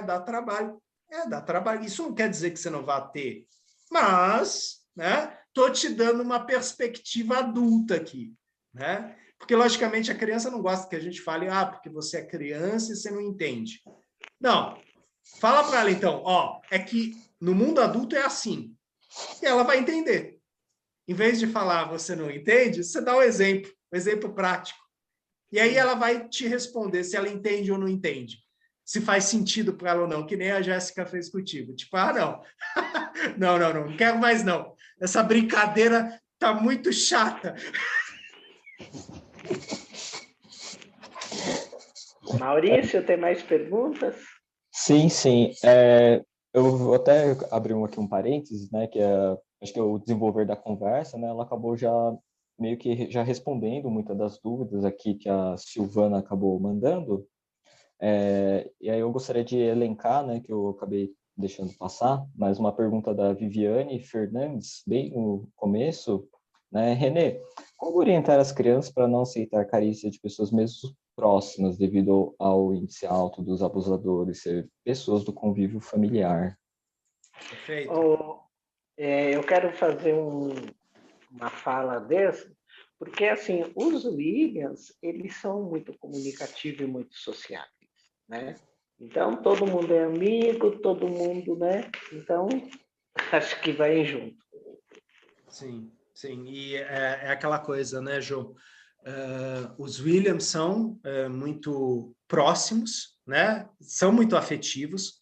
Dá trabalho. Dá trabalho. Isso não quer dizer que você não vá ter, mas, né? Tô te dando uma perspectiva adulta aqui, né? Porque, logicamente, a criança não gosta que a gente fale, porque você é criança e você não entende. Não. Fala para ela, então, é que no mundo adulto é assim. E ela vai entender. Em vez de falar, você não entende, você dá um exemplo prático. E aí ela vai te responder se ela entende ou não entende. Se faz sentido para ela ou não, que nem a Jéssica fez contigo. Tipo, não. não quero mais não. Essa brincadeira tá muito chata. Maurício, tem mais perguntas? Sim. Eu vou até abrir aqui um parênteses, né, que acho que é o desenvolver da conversa, né, ela acabou já meio que já respondendo muitas das dúvidas aqui que a Silvana acabou mandando. E aí eu gostaria de elencar, né, que eu acabei deixando passar, mais uma pergunta da Viviane Fernandes, bem no começo, né, Renê, como orientar as crianças para não aceitar carícia de pessoas mesmo próximas devido ao índice alto dos abusadores ser pessoas do convívio familiar? Perfeito. Eu quero fazer uma fala dessa, porque, assim, os Williams, eles são muito comunicativos e muito sociáveis, né? Então, todo mundo é amigo, todo mundo, né? Então, acho que vai junto. Sim. E é aquela coisa, né, Jô? Os Williams são muito próximos, né? São muito afetivos.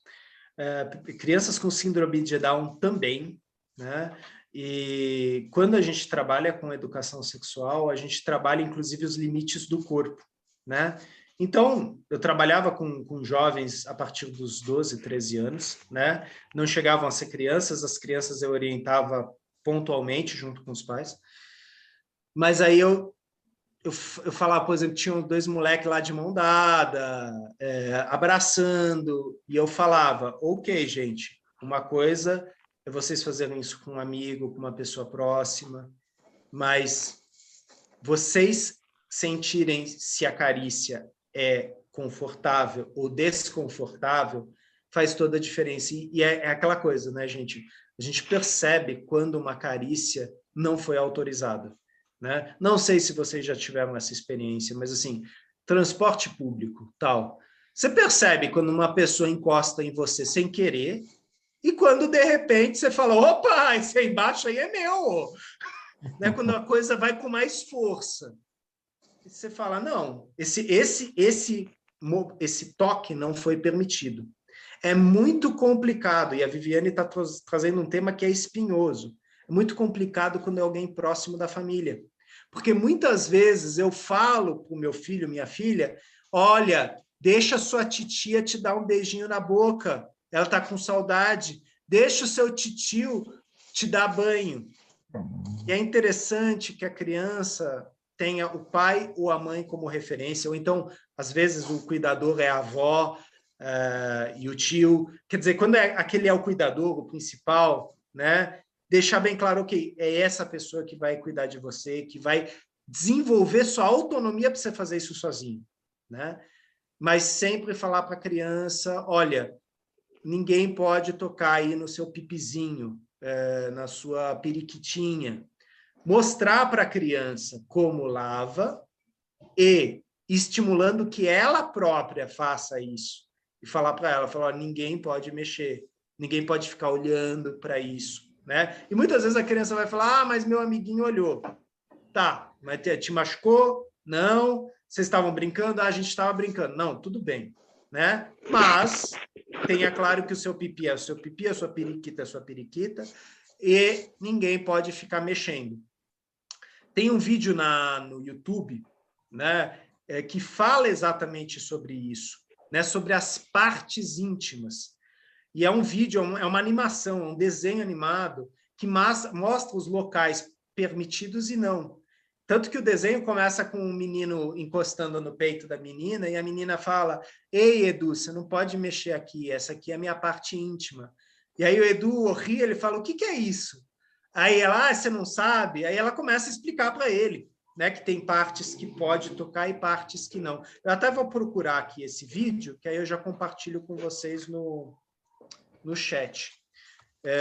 Crianças com síndrome de Down também, né? E quando a gente trabalha com educação sexual, a gente trabalha inclusive os limites do corpo, né? Então, eu trabalhava com jovens a partir dos 12, 13 anos, né? Não chegavam a ser crianças, as crianças eu orientava pontualmente junto com os pais. Mas aí eu falava, por exemplo, tinham 2 moleques lá de mão dada, abraçando, e eu falava, ok, gente, uma coisa é vocês fazerem isso com um amigo, com uma pessoa próxima, mas vocês sentirem se a carícia é confortável ou desconfortável faz toda a diferença. E é aquela coisa, né, gente? A gente percebe quando uma carícia não foi autorizada. Né? Não sei se vocês já tiveram essa experiência, mas assim, transporte público, tal. Você percebe quando uma pessoa encosta em você sem querer e quando, de repente, você fala, opa, esse aí embaixo aí é meu. Né? Quando a coisa vai com mais força. E você fala, não, esse toque não foi permitido. É muito complicado, e a Viviane está trazendo um tema que é espinhoso. É muito complicado quando é alguém próximo da família. Porque muitas vezes eu falo para o meu filho, minha filha, olha, deixa sua titia te dar um beijinho na boca, ela está com saudade, deixa o seu titio te dar banho. E é interessante que a criança tenha o pai ou a mãe como referência, ou então, às vezes, o cuidador é a avó e o tio. Quer dizer, quando aquele é o cuidador, o principal, né? Deixar bem claro que é essa pessoa que vai cuidar de você, que vai desenvolver sua autonomia para você fazer isso sozinho, né? Mas sempre falar para a criança, olha, ninguém pode tocar aí no seu pipizinho, na sua periquitinha. Mostrar para a criança como lava e estimulando que ela própria faça isso. E falar para ela, falar, ninguém pode mexer, ninguém pode ficar olhando para isso. Né? E muitas vezes a criança vai falar, mas meu amiguinho olhou. Tá, mas te machucou? Não. Vocês estavam brincando? A gente estava brincando. Não, tudo bem. Né? Mas tenha claro que o seu pipi é o seu pipi, a sua periquita é a sua periquita, e ninguém pode ficar mexendo. Tem um vídeo no YouTube, né, que fala exatamente sobre isso, né, sobre as partes íntimas. E é um vídeo, é uma animação, um desenho animado que mostra os locais permitidos e não. Tanto que o desenho começa com um menino encostando no peito da menina e a menina fala, ei, Edu, você não pode mexer aqui, essa aqui é a minha parte íntima. E aí o Edu ri, ele fala, o que é isso? Aí ela, você não sabe? Aí ela começa a explicar para ele, né, que tem partes que pode tocar e partes que não. Eu até vou procurar aqui esse vídeo, que aí eu já compartilho com vocês no chat.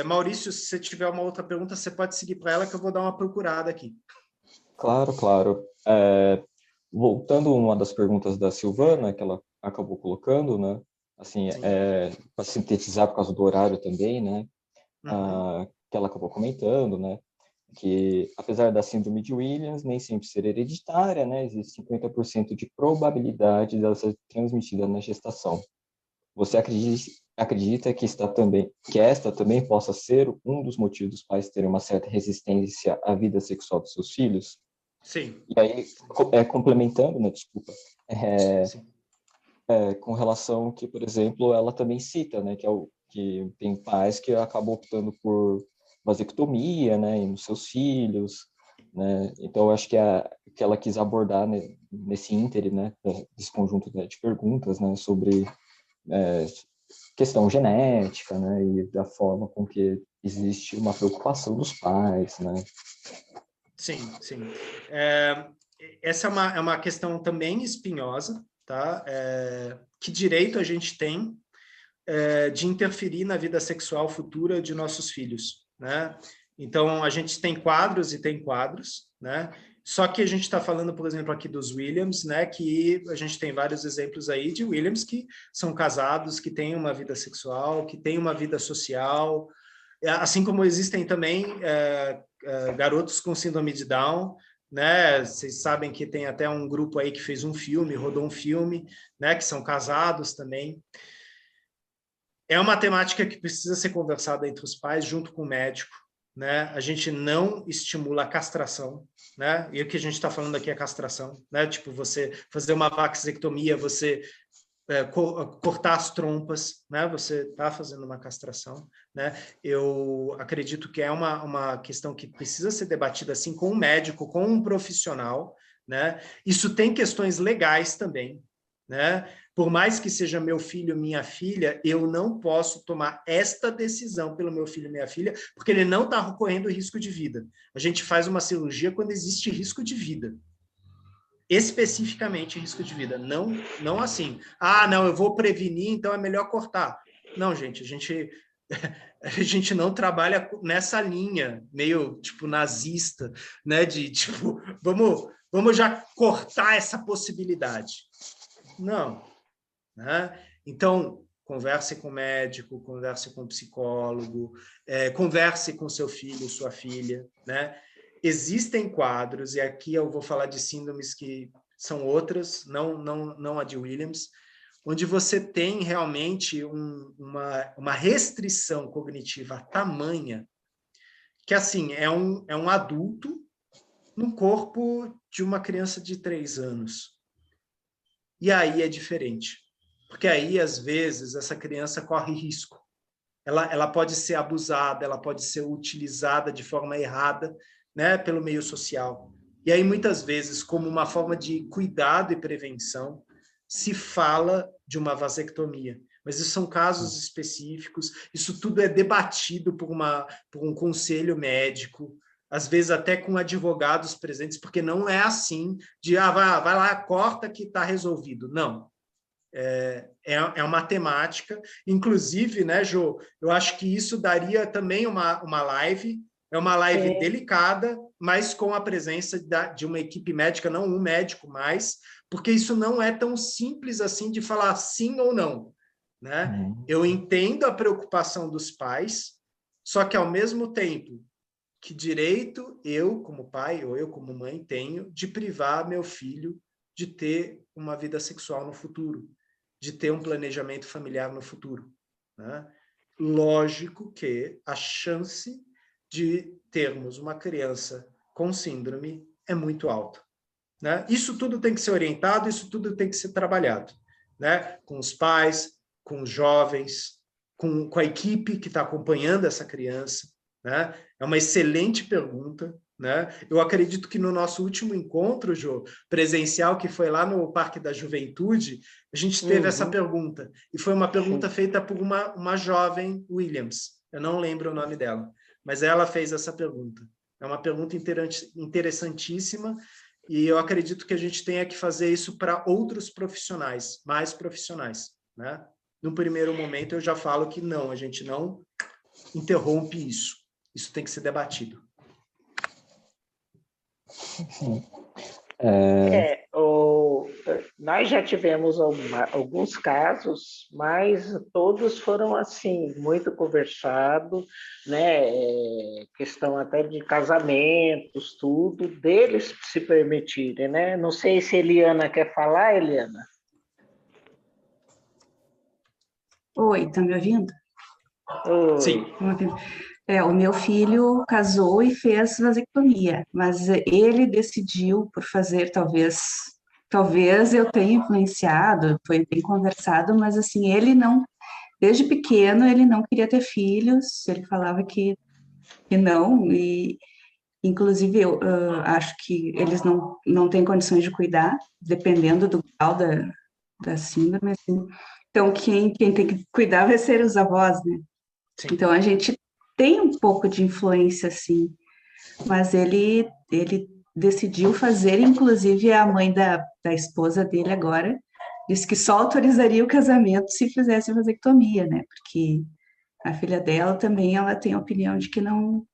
Maurício, se você tiver uma outra pergunta, você pode seguir para ela, que eu vou dar uma procurada aqui. Claro, claro. Voltando a uma das perguntas da Silvana, que ela acabou colocando, né? Assim, para sintetizar por causa do horário também, né? Que ela acabou comentando, né? Que apesar da síndrome de Williams nem sempre ser hereditária, né? Existe 50% de probabilidade dela ser transmitida na gestação. Você acredita que esta também possa ser um dos motivos dos pais terem uma certa resistência à vida sexual dos seus filhos? Sim. E aí, complementando, né? Desculpa. Com relação que, por exemplo, ela também cita, né? Que tem pais que acabam optando por vasectomia, né, nos seus filhos, né? Então eu acho que ela quis abordar, né, nesse íntere, né, desse conjunto, né, de perguntas, né, sobre questão genética, né, e da forma com que existe uma preocupação dos pais, né? Sim, sim. Essa é uma questão também espinhosa, tá? Que direito a gente tem de interferir na vida sexual futura de nossos filhos, né? Então, a gente tem quadros e tem quadros, né? Só que a gente está falando, por exemplo, aqui dos Williams, né? Que a gente tem vários exemplos aí de Williams que são casados, que têm uma vida sexual, que têm uma vida social, assim como existem também garotos com síndrome de Down, né? Vocês sabem que tem até um grupo aí que fez um filme, rodou um filme, né? Que são casados também. É uma temática que precisa ser conversada entre os pais junto com o médico, né? A gente não estimula a castração, né? E o que a gente está falando aqui é castração, né? Tipo, você fazer uma vasectomia, você cortar as trompas, né? Você está fazendo uma castração, né? Eu acredito que é uma questão que precisa ser debatida assim com um médico, com um profissional, né? Isso tem questões legais também, né? Por mais que seja meu filho, minha filha, eu não posso tomar esta decisão pelo meu filho e minha filha, porque ele não está correndo risco de vida. A gente faz uma cirurgia quando existe risco de vida. Especificamente risco de vida. Não assim. Não, eu vou prevenir, então é melhor cortar. Não, gente, a gente não trabalha nessa linha meio, tipo, nazista, né? De, tipo, vamos já cortar essa possibilidade. Não, né? Então, converse com o médico, converse com o psicólogo, converse com seu filho, sua filha, né? Existem quadros, e aqui eu vou falar de síndromes que são outras, não a de Williams, onde você tem realmente uma restrição cognitiva tamanha que, assim, é um adulto no corpo de uma criança de 3 anos. E aí é diferente. Porque aí, às vezes, essa criança corre risco. Ela pode ser abusada, ela pode ser utilizada de forma errada, né, pelo meio social. E aí, muitas vezes, como uma forma de cuidado e prevenção, se fala de uma vasectomia. Mas isso são casos específicos, isso tudo é debatido por um conselho médico, às vezes até com advogados presentes, porque não é assim de, vai lá, corta que está resolvido. Não. É uma temática. Inclusive, né, Jô, eu acho que isso daria também uma live. É uma live delicada, mas com a presença de uma equipe médica, não um médico mais, porque isso não é tão simples assim de falar sim ou não, né? Eu entendo a preocupação dos pais, só que, ao mesmo tempo, que direito eu, como pai, ou eu, como mãe, tenho de privar meu filho de ter uma vida sexual no futuro, de ter um planejamento familiar no futuro, né? Lógico que a chance de termos uma criança com síndrome é muito alta, né? Isso tudo tem que ser orientado, isso tudo tem que ser trabalhado, né? Com os pais, com os jovens, com a equipe que está acompanhando essa criança, né? É uma excelente pergunta, né? Eu acredito que no nosso último encontro, Jô, presencial, que foi lá no Parque da Juventude, a gente teve essa pergunta, e foi uma pergunta feita por uma jovem Williams, eu não lembro o nome dela, mas ela fez essa pergunta. É uma pergunta interessantíssima, e eu acredito que a gente tenha que fazer isso para outros profissionais, mais profissionais, né? No primeiro momento, eu já falo que não, a gente não interrompe isso. Isso tem que ser debatido. Sim. Nós já tivemos alguns casos, mas todos foram assim, muito conversados, né? Questão até de casamentos, tudo, deles se permitirem, né? Não sei se Eliana quer falar, Eliana. Oi, tá me ouvindo? Oi. Sim. O meu filho casou e fez vasectomia, mas ele decidiu por fazer, talvez eu tenha influenciado, foi bem conversado, mas assim, ele não, desde pequeno, ele não queria ter filhos, ele falava que não, e inclusive eu acho que eles não têm condições de cuidar, dependendo do grau da síndrome, assim. Então, quem tem que cuidar vai ser os avós, né? Sim. Então, a gente tem um pouco de influência, sim, mas ele decidiu fazer, inclusive a mãe da esposa dele agora disse que só autorizaria o casamento se fizesse vasectomia, né? Porque a filha dela também, ela tem a opinião de que não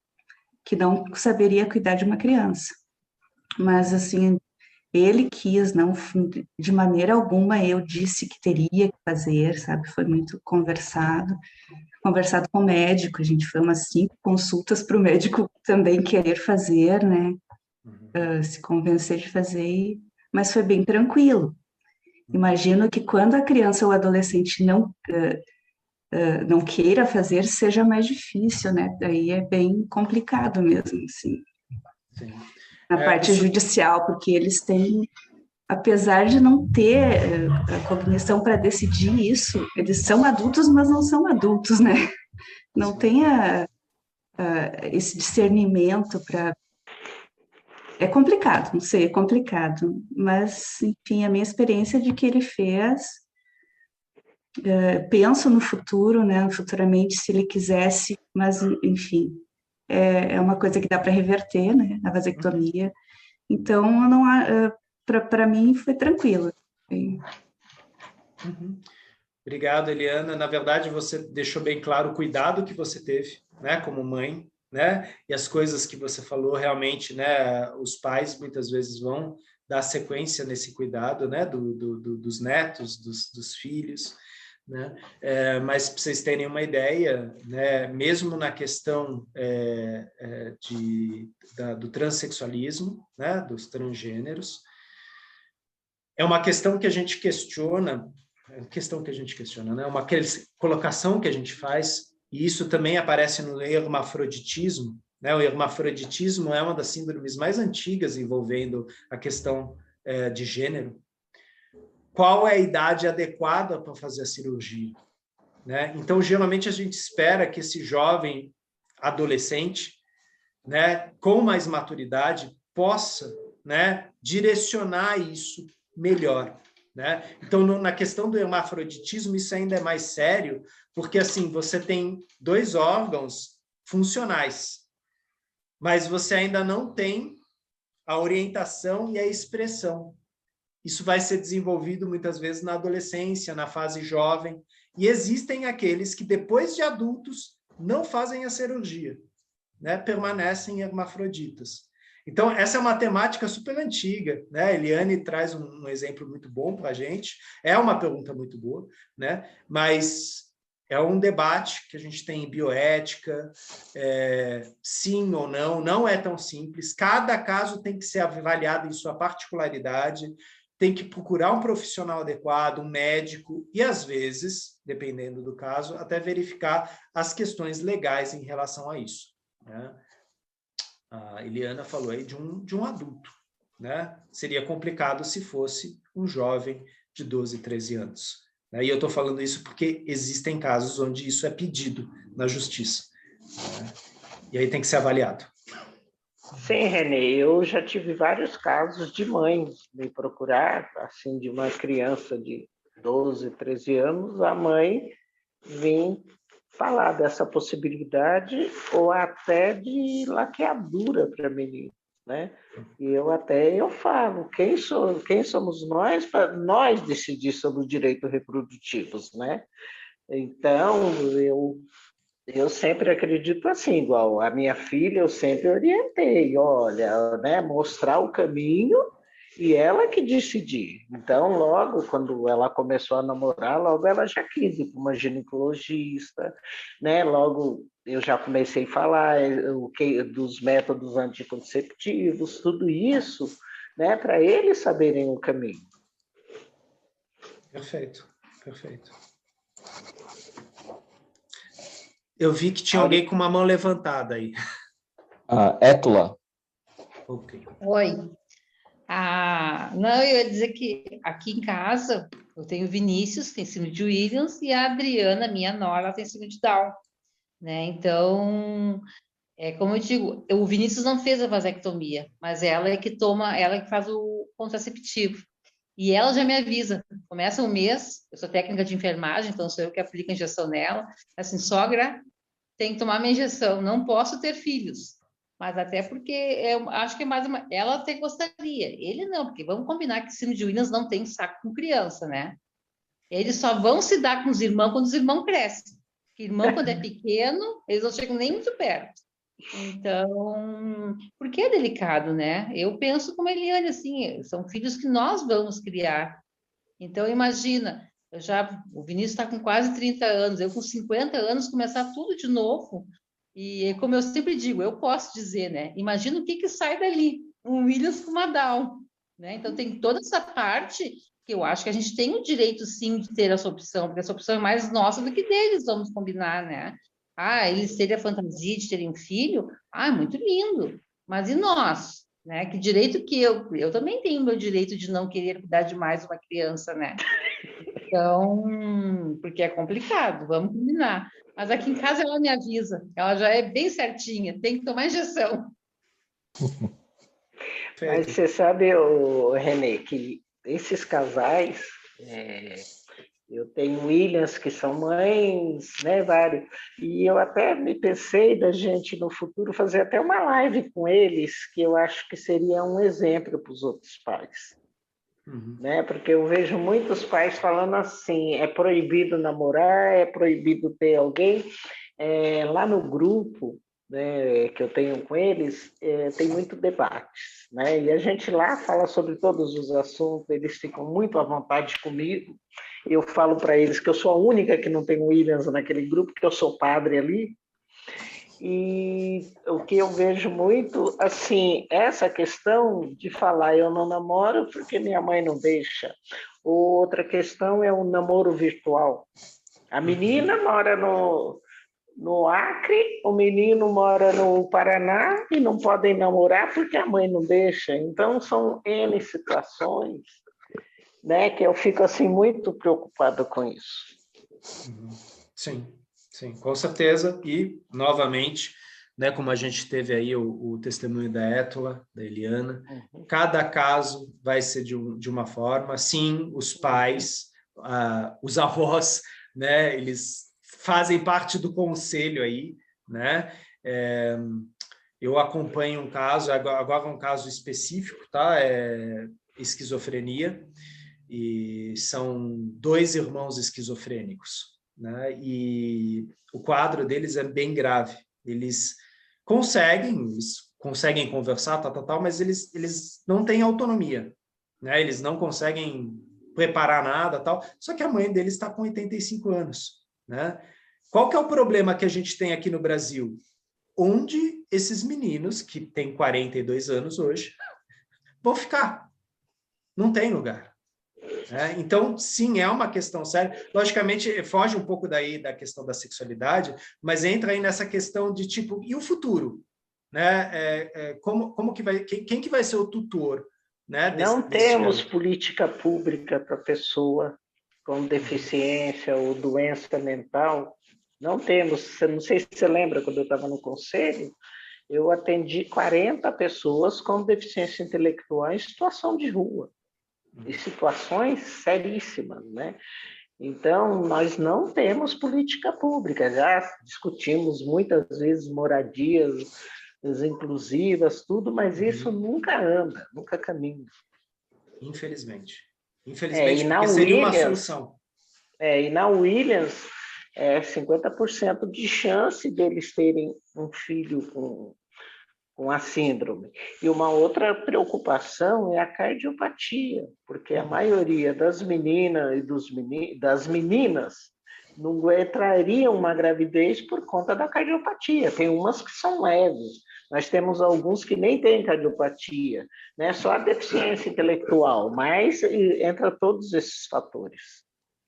saberia cuidar de uma criança. Mas, assim, ele quis, não, de maneira alguma eu disse que teria que fazer, sabe? Foi muito conversado com o médico, a gente foi umas 5 consultas para o médico também querer fazer, né? Se convencer de fazer, mas foi bem tranquilo. Imagino que quando a criança ou o adolescente não queira fazer, seja mais difícil, né? Daí é bem complicado mesmo, assim. Sim. Na parte judicial, porque eles têm, apesar de não ter a cognição para decidir isso, eles são adultos, mas não são adultos, né? Não tem esse discernimento para... É complicado, não sei, é complicado, mas, enfim, a minha experiência é de que ele fez, penso no futuro, né, futuramente, se ele quisesse, mas, enfim, é uma coisa que dá para reverter, né, a vasectomia. Então, para mim, foi tranquilo. Obrigado, Eliana. Na verdade, você deixou bem claro o cuidado que você teve, né, como mãe, né? E as coisas que você falou, realmente, né? Os pais muitas vezes vão dar sequência nesse cuidado, né? Dos netos, dos filhos, né? Mas para vocês terem uma ideia, né? Mesmo na questão do transexualismo, né? Dos transgêneros, é uma questão que a gente questiona, né? Uma colocação que a gente faz, e isso também aparece no hermafroditismo, né? O hermafroditismo é uma das síndromes mais antigas envolvendo a questão de gênero. Qual é a idade adequada para fazer a cirurgia, né? Então, geralmente, a gente espera que esse jovem adolescente, né, com mais maturidade, possa, né, direcionar isso melhor, né? Então, na questão do hermafroditismo, isso ainda é mais sério, porque, assim, você tem 2 órgãos funcionais, mas você ainda não tem a orientação e a expressão. Isso vai ser desenvolvido muitas vezes na adolescência, na fase jovem, e existem aqueles que, depois de adultos, não fazem a cirurgia, né? Permanecem hermafroditas. Então, essa é uma temática super antiga, né? Eliane traz um exemplo muito bom para a gente, é uma pergunta muito boa, né? Mas é um debate que a gente tem em bioética, sim ou não, não é tão simples, cada caso tem que ser avaliado em sua particularidade, tem que procurar um profissional adequado, um médico, e às vezes, dependendo do caso, até verificar as questões legais em relação a isso, né? A Eliana falou aí de um adulto, né? Seria complicado se fosse um jovem de 12, 13 anos. Né? E eu estou falando isso porque existem casos onde isso é pedido na justiça, né? E aí tem que ser avaliado. Sim, Renê, eu já tive vários casos de mães me procurar, assim, de uma criança de 12, 13 anos, a mãe vem falar dessa possibilidade ou até de laqueadura para menino, né? E eu falo, quem somos nós para nós decidir sobre os direitos reprodutivos, né? Então, eu sempre acredito assim, igual a minha filha, eu sempre orientei, olha, né, mostrar o caminho e ela que decidir. Então, logo, quando ela começou a namorar, logo ela já quis ir para uma ginecologista, né? Logo eu já comecei a falar dos métodos anticonceptivos, tudo isso, né, para eles saberem o caminho. Perfeito, perfeito. Eu vi que tinha alguém com uma mão levantada aí. Étula. Ok. Oi. Não, eu ia dizer que aqui em casa eu tenho o Vinícius, tem síndrome de Williams, e a Adriana, minha nora, tem síndrome de Down, né? Então, como eu digo, o Vinícius não fez a vasectomia, mas ela é que faz o contraceptivo. E ela já me avisa, começa um mês, eu sou técnica de enfermagem, então sou eu que aplico a injeção nela, assim, sogra, tem que tomar minha injeção, não posso ter filhos. Mas até porque eu acho que é mais ela até gostaria, ele não, porque vamos combinar que síndrome de Williams não tem saco com criança, né? Eles só vão se dar com os irmãos quando os irmãos crescem. Porque irmão, quando é pequeno, eles não chegam nem muito perto. Então, porque é delicado, né? Eu penso como Eliane, assim, são filhos que nós vamos criar. Então, imagina, o Vinícius está com quase 30 anos, eu com 50 anos, começar tudo de novo. E, como eu sempre digo, eu posso dizer, né? Imagina o que sai dali, um Williams com uma Down, né? Então, tem toda essa parte que eu acho que a gente tem o direito, sim, de ter essa opção, porque essa opção é mais nossa do que deles, vamos combinar, né? Eles terem a fantasia de terem um filho, muito lindo. Mas e nós, né? Que direito que eu também tenho o meu direito de não querer cuidar de mais uma criança, né? Então, porque é complicado, vamos combinar. Mas aqui em casa ela me avisa, ela já é bem certinha, tem que tomar injeção. Mas você sabe, Renê, que esses casais, eu tenho Williams, que são mães, né, vários, e eu até me pensei da gente no futuro fazer até uma live com eles, que eu acho que seria um exemplo para os outros pais. Uhum. Né? Porque eu vejo muitos pais falando assim, é proibido namorar, é proibido ter alguém. Lá no grupo, né, que eu tenho com eles, tem muito debate, né? E a gente lá fala sobre todos os assuntos, eles ficam muito à vontade comigo. Eu falo para eles que eu sou a única que não tem Williams naquele grupo, que eu sou padre ali. E o que eu vejo muito, assim, essa questão de falar eu não namoro porque minha mãe não deixa. Outra questão é o namoro virtual. A menina mora no Acre, o menino mora no Paraná e não podem namorar porque a mãe não deixa. Então, são N situações, né, que eu fico assim muito preocupado com isso. Sim, sim, com certeza. E, novamente, né, como a gente teve aí o testemunho da Étola, da Eliana, cada caso vai ser de uma forma. Sim, os pais, os avós, né, eles fazem parte do conselho aí, né? Eu acompanho um caso, agora um caso específico, tá? Esquizofrenia, e são 2 irmãos esquizofrênicos, né? E o quadro deles é bem grave. Eles conseguem conversar, tal, mas eles não têm autonomia, né? Eles não conseguem preparar nada, tal. Só que a mãe deles está com 85 anos, né? Qual que é o problema que a gente tem aqui no Brasil? Onde esses meninos, que têm 42 anos hoje, vão ficar? Não tem lugar. Então, sim, é uma questão séria. Logicamente, foge um pouco daí da questão da sexualidade, mas entra aí nessa questão de tipo, e o futuro? Né? Como que vai, quem que vai ser o tutor? Né, não temos política pública para pessoa com deficiência ou doença mental. Não temos. Não sei se você lembra, quando eu estava no conselho, eu atendi 40 pessoas com deficiência intelectual em situação de rua, em situações seríssimas, né? Então, nós não temos política pública. Já discutimos muitas vezes moradias inclusivas, tudo, mas isso nunca anda, nunca caminha. Infelizmente. Infelizmente, porque seria uma solução. E na Williams, 50% de chance deles terem um filho com a síndrome. E uma outra preocupação é a cardiopatia, porque a maioria das meninas e das meninas não entrariam uma gravidez por conta da cardiopatia. Tem umas que são leves. Nós temos alguns que nem têm cardiopatia, né? Só a deficiência intelectual, mas entra todos esses fatores.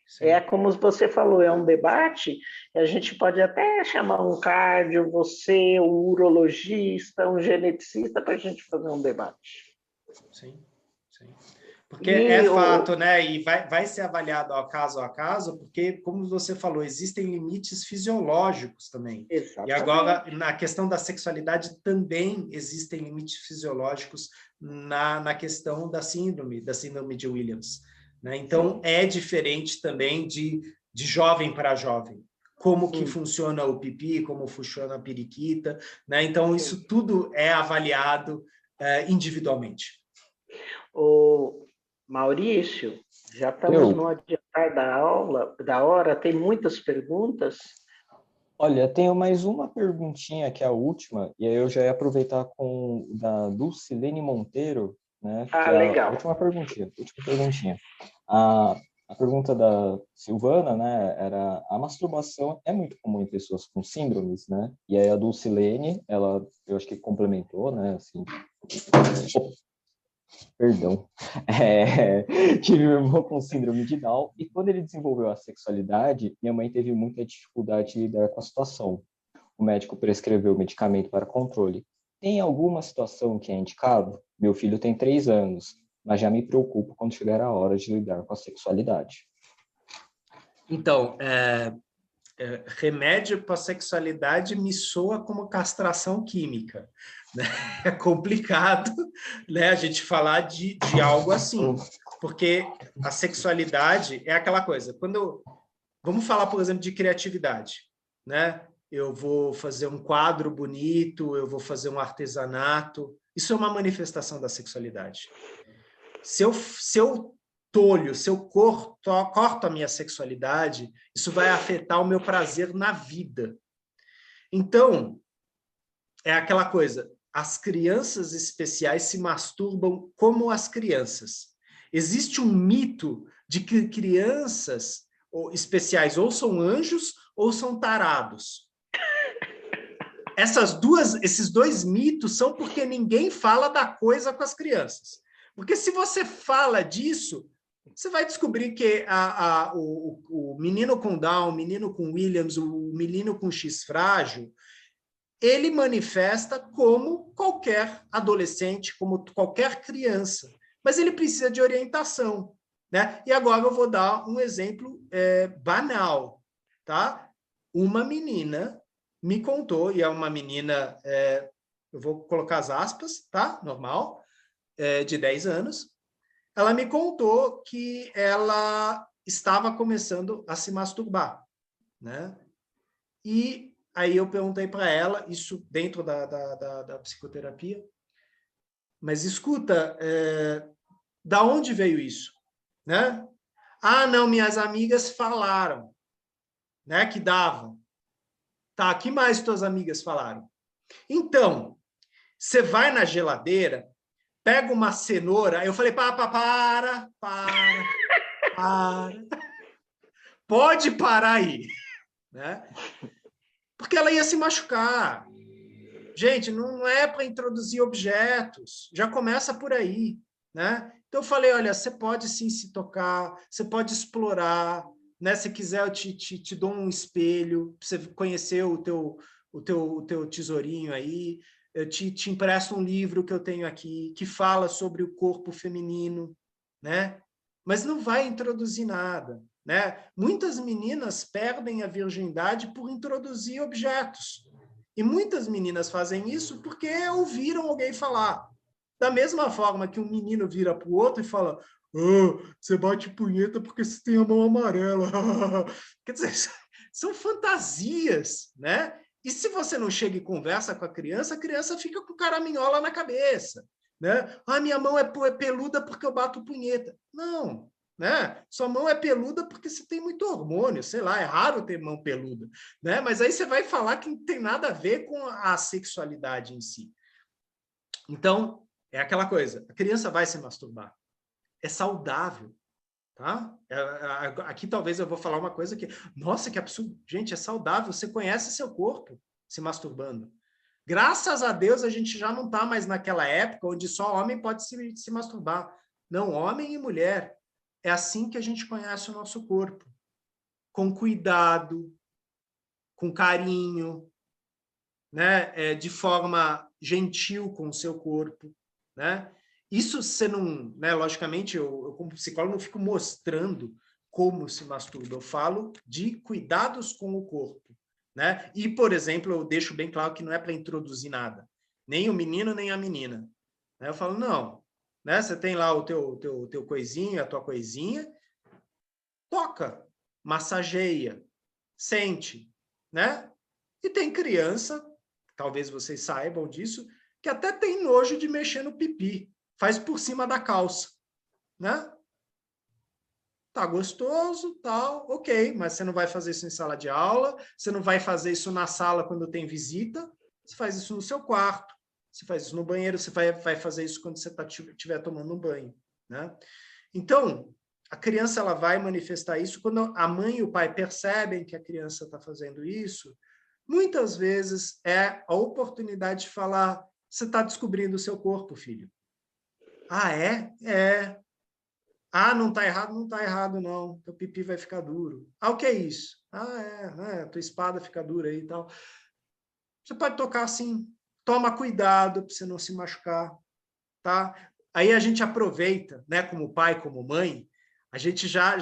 Sim. Como você falou, é um debate que a gente pode até chamar um cardio, você, um urologista, um geneticista, para a gente fazer um debate. Sim, sim. Porque é fato, né? E vai ser avaliado a caso, porque, como você falou, existem limites fisiológicos também. Exatamente. E agora, na questão da sexualidade, também existem limites fisiológicos na questão da síndrome de Williams. Né? Então, é diferente também de jovem para jovem. Como que funciona o pipi, como funciona a periquita. Né? Então, isso tudo é avaliado individualmente. Maurício, já estamos no adiantar da hora, tem muitas perguntas. Olha, tenho mais uma perguntinha, que é a última, e aí eu já ia aproveitar com da Dulcilene Monteiro, né? Legal. A última perguntinha. A pergunta da Silvana, né, era: a masturbação é muito comum em pessoas com síndromes, né? E aí a Dulcilene, eu acho que complementou, né, assim... Perdão, tive um irmão com síndrome de Down, e quando ele desenvolveu a sexualidade, minha mãe teve muita dificuldade de lidar com a situação. O médico prescreveu medicamento para controle. Tem alguma situação que é indicado? Meu filho tem 3 anos, mas já me preocupo quando chegar a hora de lidar com a sexualidade. Então, remédio para sexualidade me soa como castração química. Né? É complicado, né, a gente falar de algo assim, porque a sexualidade é aquela coisa. Vamos falar, por exemplo, de criatividade. Né? Eu vou fazer um quadro bonito, eu vou fazer um artesanato. Isso é uma manifestação da sexualidade. Se eu tolho, se eu corto a minha sexualidade, isso vai afetar o meu prazer na vida. Então, é aquela coisa, as crianças especiais se masturbam como as crianças. Existe um mito de que crianças especiais ou são anjos ou são tarados. Esses dois mitos são porque ninguém fala da coisa com as crianças. Porque se você fala disso, você vai descobrir que o menino com Down, o menino com Williams, o menino com X frágil, ele manifesta como qualquer adolescente, como qualquer criança. Mas ele precisa de orientação, né? E agora eu vou dar um exemplo banal, tá? Uma menina me contou, e é uma menina, eu vou colocar as aspas, tá? Normal, de 10 anos. Ela me contou que ela estava começando a se masturbar, né? E aí eu perguntei para ela, isso dentro da psicoterapia, mas escuta, da onde veio isso? Né? Ah, não, minhas amigas falaram, né, que davam. Tá, que mais tuas amigas falaram? Então, você vai na geladeira, pega uma cenoura, eu falei, para. Pode parar aí, né? Porque ela ia se machucar. Gente, não é para introduzir objetos, já começa por aí, né? Então eu falei, olha, você pode sim se tocar, você pode explorar, né? Se quiser eu te dou um espelho, para você conhecer o teu tesourinho aí, eu te empresto um livro que eu tenho aqui, que fala sobre o corpo feminino, né? Mas não vai introduzir nada, né? Muitas meninas perdem a virgindade por introduzir objetos. E muitas meninas fazem isso porque ouviram alguém falar. Da mesma forma que um menino vira para o outro e fala, você bate punheta porque você tem a mão amarela. Quer dizer, são fantasias, né? E se você não chega e conversa com a criança fica com caraminhola na cabeça, né? Ah, minha mão é peluda porque eu bato punheta. Não, né? Sua mão é peluda porque você tem muito hormônio, sei lá, é raro ter mão peluda, né? Mas aí você vai falar que não tem nada a ver com a sexualidade em si. Então, é aquela coisa, a criança vai se masturbar. É saudável, tá? Aqui talvez eu vou falar uma coisa que, nossa, que absurdo. Gente, é saudável, você conhece seu corpo se masturbando. Graças a Deus a gente já não está mais naquela época onde só homem pode se masturbar. Não, homem e mulher. É assim que a gente conhece o nosso corpo. Com cuidado, com carinho, né? De forma gentil com o seu corpo, né? Isso você não, né? Logicamente, eu como psicólogo não fico mostrando como se masturba, eu falo de cuidados com o corpo, né? E, por exemplo, eu deixo bem claro que não é para introduzir nada, nem o menino, nem a menina. Eu falo, não, né? Você tem lá o teu coisinho, a tua coisinha, toca, massageia, sente, né? E tem criança, talvez vocês saibam disso, que até tem nojo de mexer no pipi, faz por cima da calça, né? Tá gostoso, tal, ok, mas você não vai fazer isso em sala de aula, você não vai fazer isso na sala quando tem visita, você faz isso no seu quarto, você faz isso no banheiro, você vai fazer isso quando você estiver tomando um banho, né? Então, a criança ela vai manifestar isso quando a mãe e o pai percebem que a criança está fazendo isso. Muitas vezes é a oportunidade de falar, você está descobrindo o seu corpo, filho. Ah, é? É. Ah, não está errado? Não está errado, não. Teu pipi vai ficar duro. Ah, o que é isso? Ah, tua espada fica dura aí e tal. Você pode tocar assim. Toma cuidado para você não se machucar, tá? Aí a gente aproveita, né, como pai, como mãe, a gente já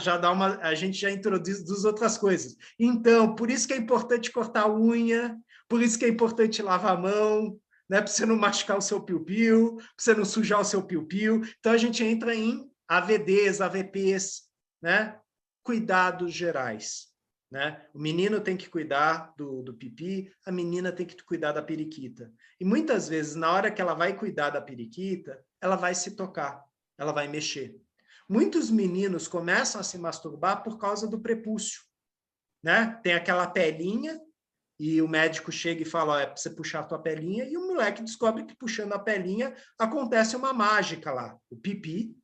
introduz outras coisas. Então, por isso que é importante cortar a unha, por isso que é importante lavar a mão, né, para você não machucar o seu piu-piu, para você não sujar o seu piu-piu. Então, a gente entra em AVDs, AVPs, né? Cuidados gerais. Né? O menino tem que cuidar do pipi, a menina tem que cuidar da periquita. E muitas vezes, na hora que ela vai cuidar da periquita, ela vai se tocar, ela vai mexer. Muitos meninos começam a se masturbar por causa do prepúcio. Né? Tem aquela pelinha, e o médico chega e fala, é para você puxar a tua pelinha, e o moleque descobre que puxando a pelinha acontece uma mágica lá. O pipi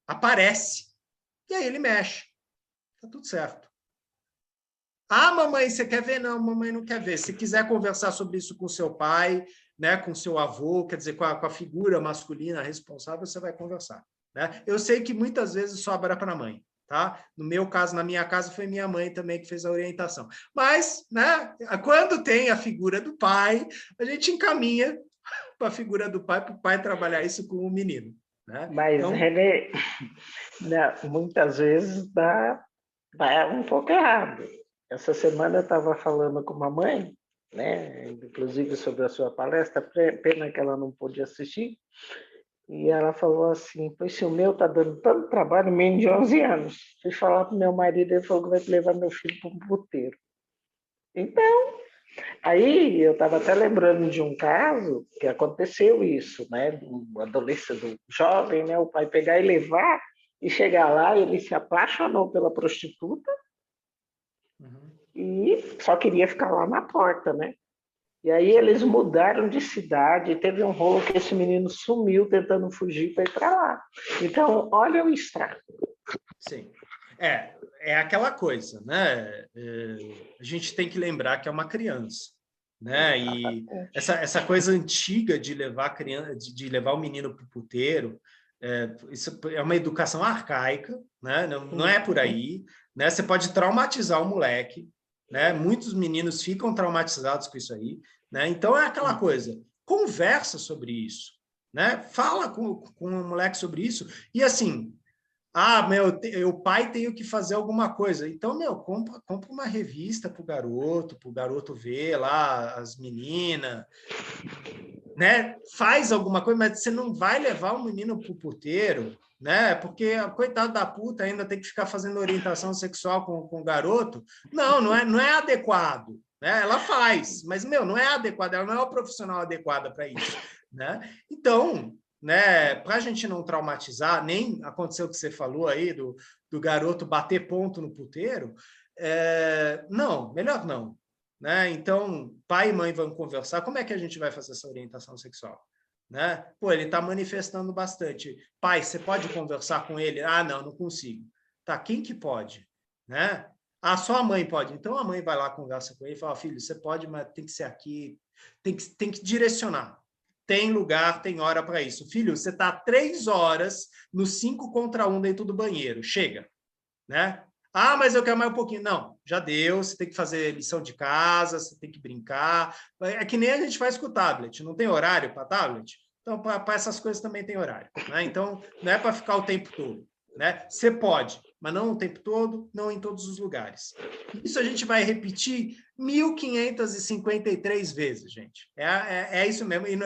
aparece. E aí ele mexe. Tá tudo certo. Ah, mamãe, você quer ver? Não, mamãe não quer ver. Se quiser conversar sobre isso com seu pai, né, com seu avô, quer dizer, com a figura masculina responsável, você vai conversar. Né? Eu sei que muitas vezes sobra para a mãe. Tá? No meu caso, na minha casa, foi minha mãe também que fez a orientação. Mas, né, quando tem a figura do pai, a gente encaminha para a figura do pai, para o pai trabalhar isso com o menino. Né? Mas, então, Renê, muitas vezes dá um pouco errado. Essa semana eu estava falando com uma mãe, né, inclusive sobre a sua palestra, pena que ela não pôde assistir, e ela falou assim, pois se o meu está dando tanto trabalho, menino de 11 anos, fui falar para o meu marido, ele falou que vai levar meu filho para um puteiro. Então, aí eu estava até lembrando de um caso que aconteceu isso, né, do adolescente, do jovem, né, o pai pegar e levar, e chegar lá, ele se apaixonou pela prostituta, e só queria ficar lá na porta, né? E aí eles mudaram de cidade, teve um rolo que esse menino sumiu tentando fugir para ir para lá. Então, olha o estrago. Sim. É aquela coisa, né? A gente tem que lembrar que é uma criança, né? E essa coisa antiga de levar a criança, de levar o menino para o puteiro, isso é uma educação arcaica, né? Não é por aí, né? Você pode traumatizar o moleque, né? Muitos meninos ficam traumatizados com isso aí, né? Então é aquela coisa, conversa sobre isso, né? Fala com o moleque sobre isso e assim, o pai tem que fazer alguma coisa. Então, compra uma revista para o garoto ver lá as meninas, né? Faz alguma coisa, mas você não vai levar o menino para o puteiro, né? Porque coitado da puta ainda tem que ficar fazendo orientação sexual com o garoto. Não é adequado, né? Ela faz, mas não é adequado, ela não é uma profissional adequada para isso, né? Então, né, para a gente não traumatizar, nem aconteceu o que você falou aí do garoto bater ponto no puteiro, não, melhor não. Né? Então, pai e mãe vão conversar, como é que a gente vai fazer essa orientação sexual? Né? Pô, ele está manifestando bastante. Pai, você pode conversar com ele? Ah, não consigo. Tá, quem que pode? Né? Ah, só a mãe pode. Então, a mãe vai lá, conversa com ele e fala, filho, você pode, mas tem que ser aqui, tem que direcionar. Tem lugar, tem hora para isso. Filho, você está 3 horas no 5 contra 1 dentro do banheiro. Chega. Né? Ah, mas eu quero mais um pouquinho. Não, já deu, você tem que fazer lição de casa, você tem que brincar. É que nem a gente faz com o tablet, não tem horário para tablet? Então, para essas coisas também tem horário. Né? Então, não é para ficar o tempo todo. Né? Você pode, mas não o tempo todo, não em todos os lugares. Isso a gente vai repetir 1.553 vezes, gente. É isso mesmo. E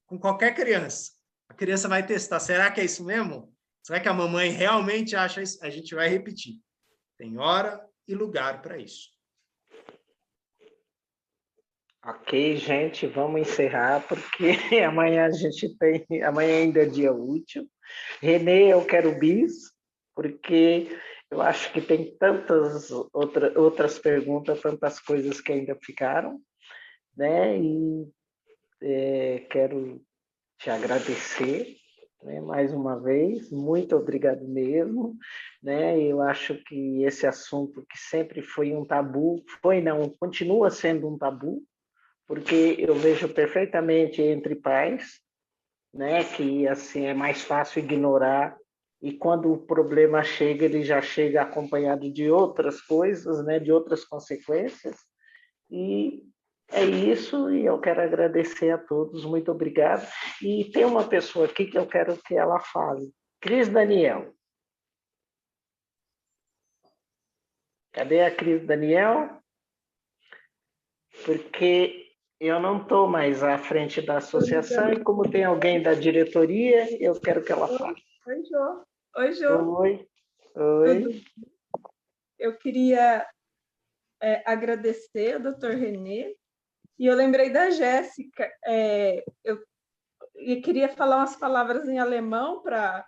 com qualquer criança. A criança vai testar. Será que é isso mesmo? Será que a mamãe realmente acha isso? A gente vai repetir. Tem hora e lugar para isso. Ok, gente, vamos encerrar, porque amanhã amanhã ainda é dia útil. Renê, eu quero bis, porque eu acho que tem tantas outras perguntas, tantas coisas que ainda ficaram, né? E quero te agradecer, né, mais uma vez, muito obrigado mesmo, né? Eu acho que esse assunto que sempre foi um tabu, continua sendo um tabu, porque eu vejo perfeitamente entre pais, né, que assim é mais fácil ignorar, e quando o problema chega, ele já chega acompanhado de outras coisas, né, de outras consequências. E é isso, e eu quero agradecer a todos, muito obrigado. E tem uma pessoa aqui que eu quero que ela fale. Cris Daniel. Cadê a Cris Daniel? Porque eu não estou mais à frente da associação, e como tem alguém da diretoria, eu quero que ela fale. Oi, Jô. Oi, Jô. Oi. Eu queria agradecer ao Dr. Renê, e eu lembrei da Jéssica. Eu queria falar umas palavras em alemão para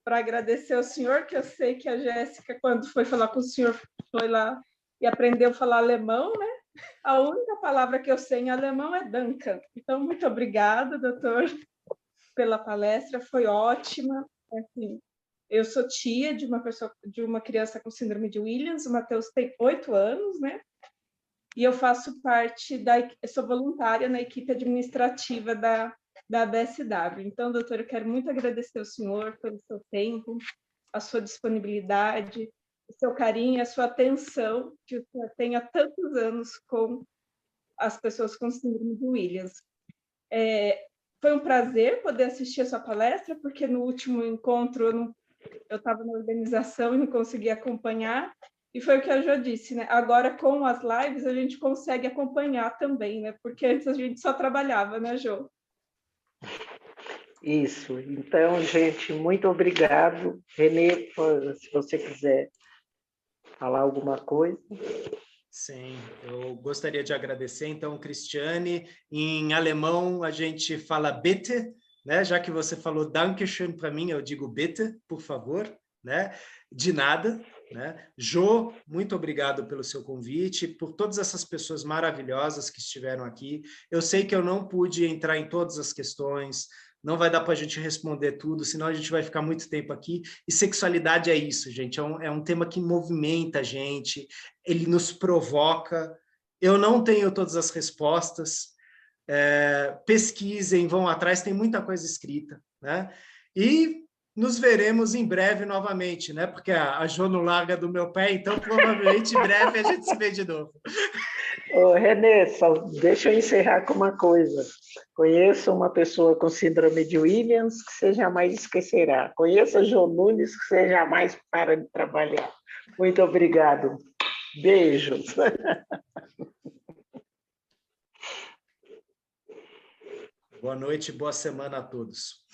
agradecer ao senhor, que eu sei que a Jéssica, quando foi falar com o senhor, foi lá e aprendeu a falar alemão, né? A única palavra que eu sei em alemão é Danke. Então, muito obrigada, doutor, pela palestra, foi ótima. Assim, eu sou tia de uma criança com síndrome de Williams, o Matheus tem 8 anos, né? E eu faço parte sou voluntária na equipe administrativa da BSW. Então, doutor, eu quero muito agradecer ao senhor pelo seu tempo, a sua disponibilidade, o seu carinho, a sua atenção, que o senhor tem há tantos anos com as pessoas com síndrome de Williams. Foi um prazer poder assistir a sua palestra, porque no último encontro eu estava na organização e não consegui acompanhar, e foi o que a Jo disse, né? Agora, com as lives, a gente consegue acompanhar também, né? Porque antes a gente só trabalhava, né, Jo? Isso. Então, gente, muito obrigado. Renê, se você quiser falar alguma coisa. Sim, eu gostaria de agradecer, então, Cristiane. Em alemão, a gente fala bitte, né? Já que você falou Dankeschön para mim, eu digo bitte, por favor, né? De nada, né? Jo, muito obrigado pelo seu convite, por todas essas pessoas maravilhosas que estiveram aqui. Eu sei que eu não pude entrar em todas as questões, não vai dar para a gente responder tudo, senão a gente vai ficar muito tempo aqui. E sexualidade é isso, gente, é um tema que movimenta a gente, ele nos provoca. Eu não tenho todas as respostas, pesquisem, vão atrás, tem muita coisa escrita, né? E nos veremos em breve novamente, né? Porque a Jo não larga do meu pé, então provavelmente em breve a gente se vê de novo. Ô, Renê, só deixa eu encerrar com uma coisa. Conheço uma pessoa com síndrome de Williams que você jamais esquecerá. Conheça João Nunes que você jamais para de trabalhar. Muito obrigado. Beijos. Boa noite e boa semana a todos.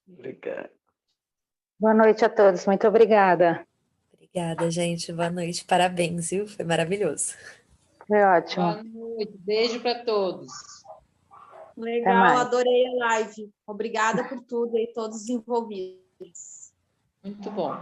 Obrigado. Boa noite a todos, muito obrigada. Obrigada, gente. Boa noite. Parabéns, viu? Foi maravilhoso. Foi ótimo. Boa noite. Beijo para todos. Legal, adorei a live. Obrigada por tudo e todos os envolvidos. Muito bom.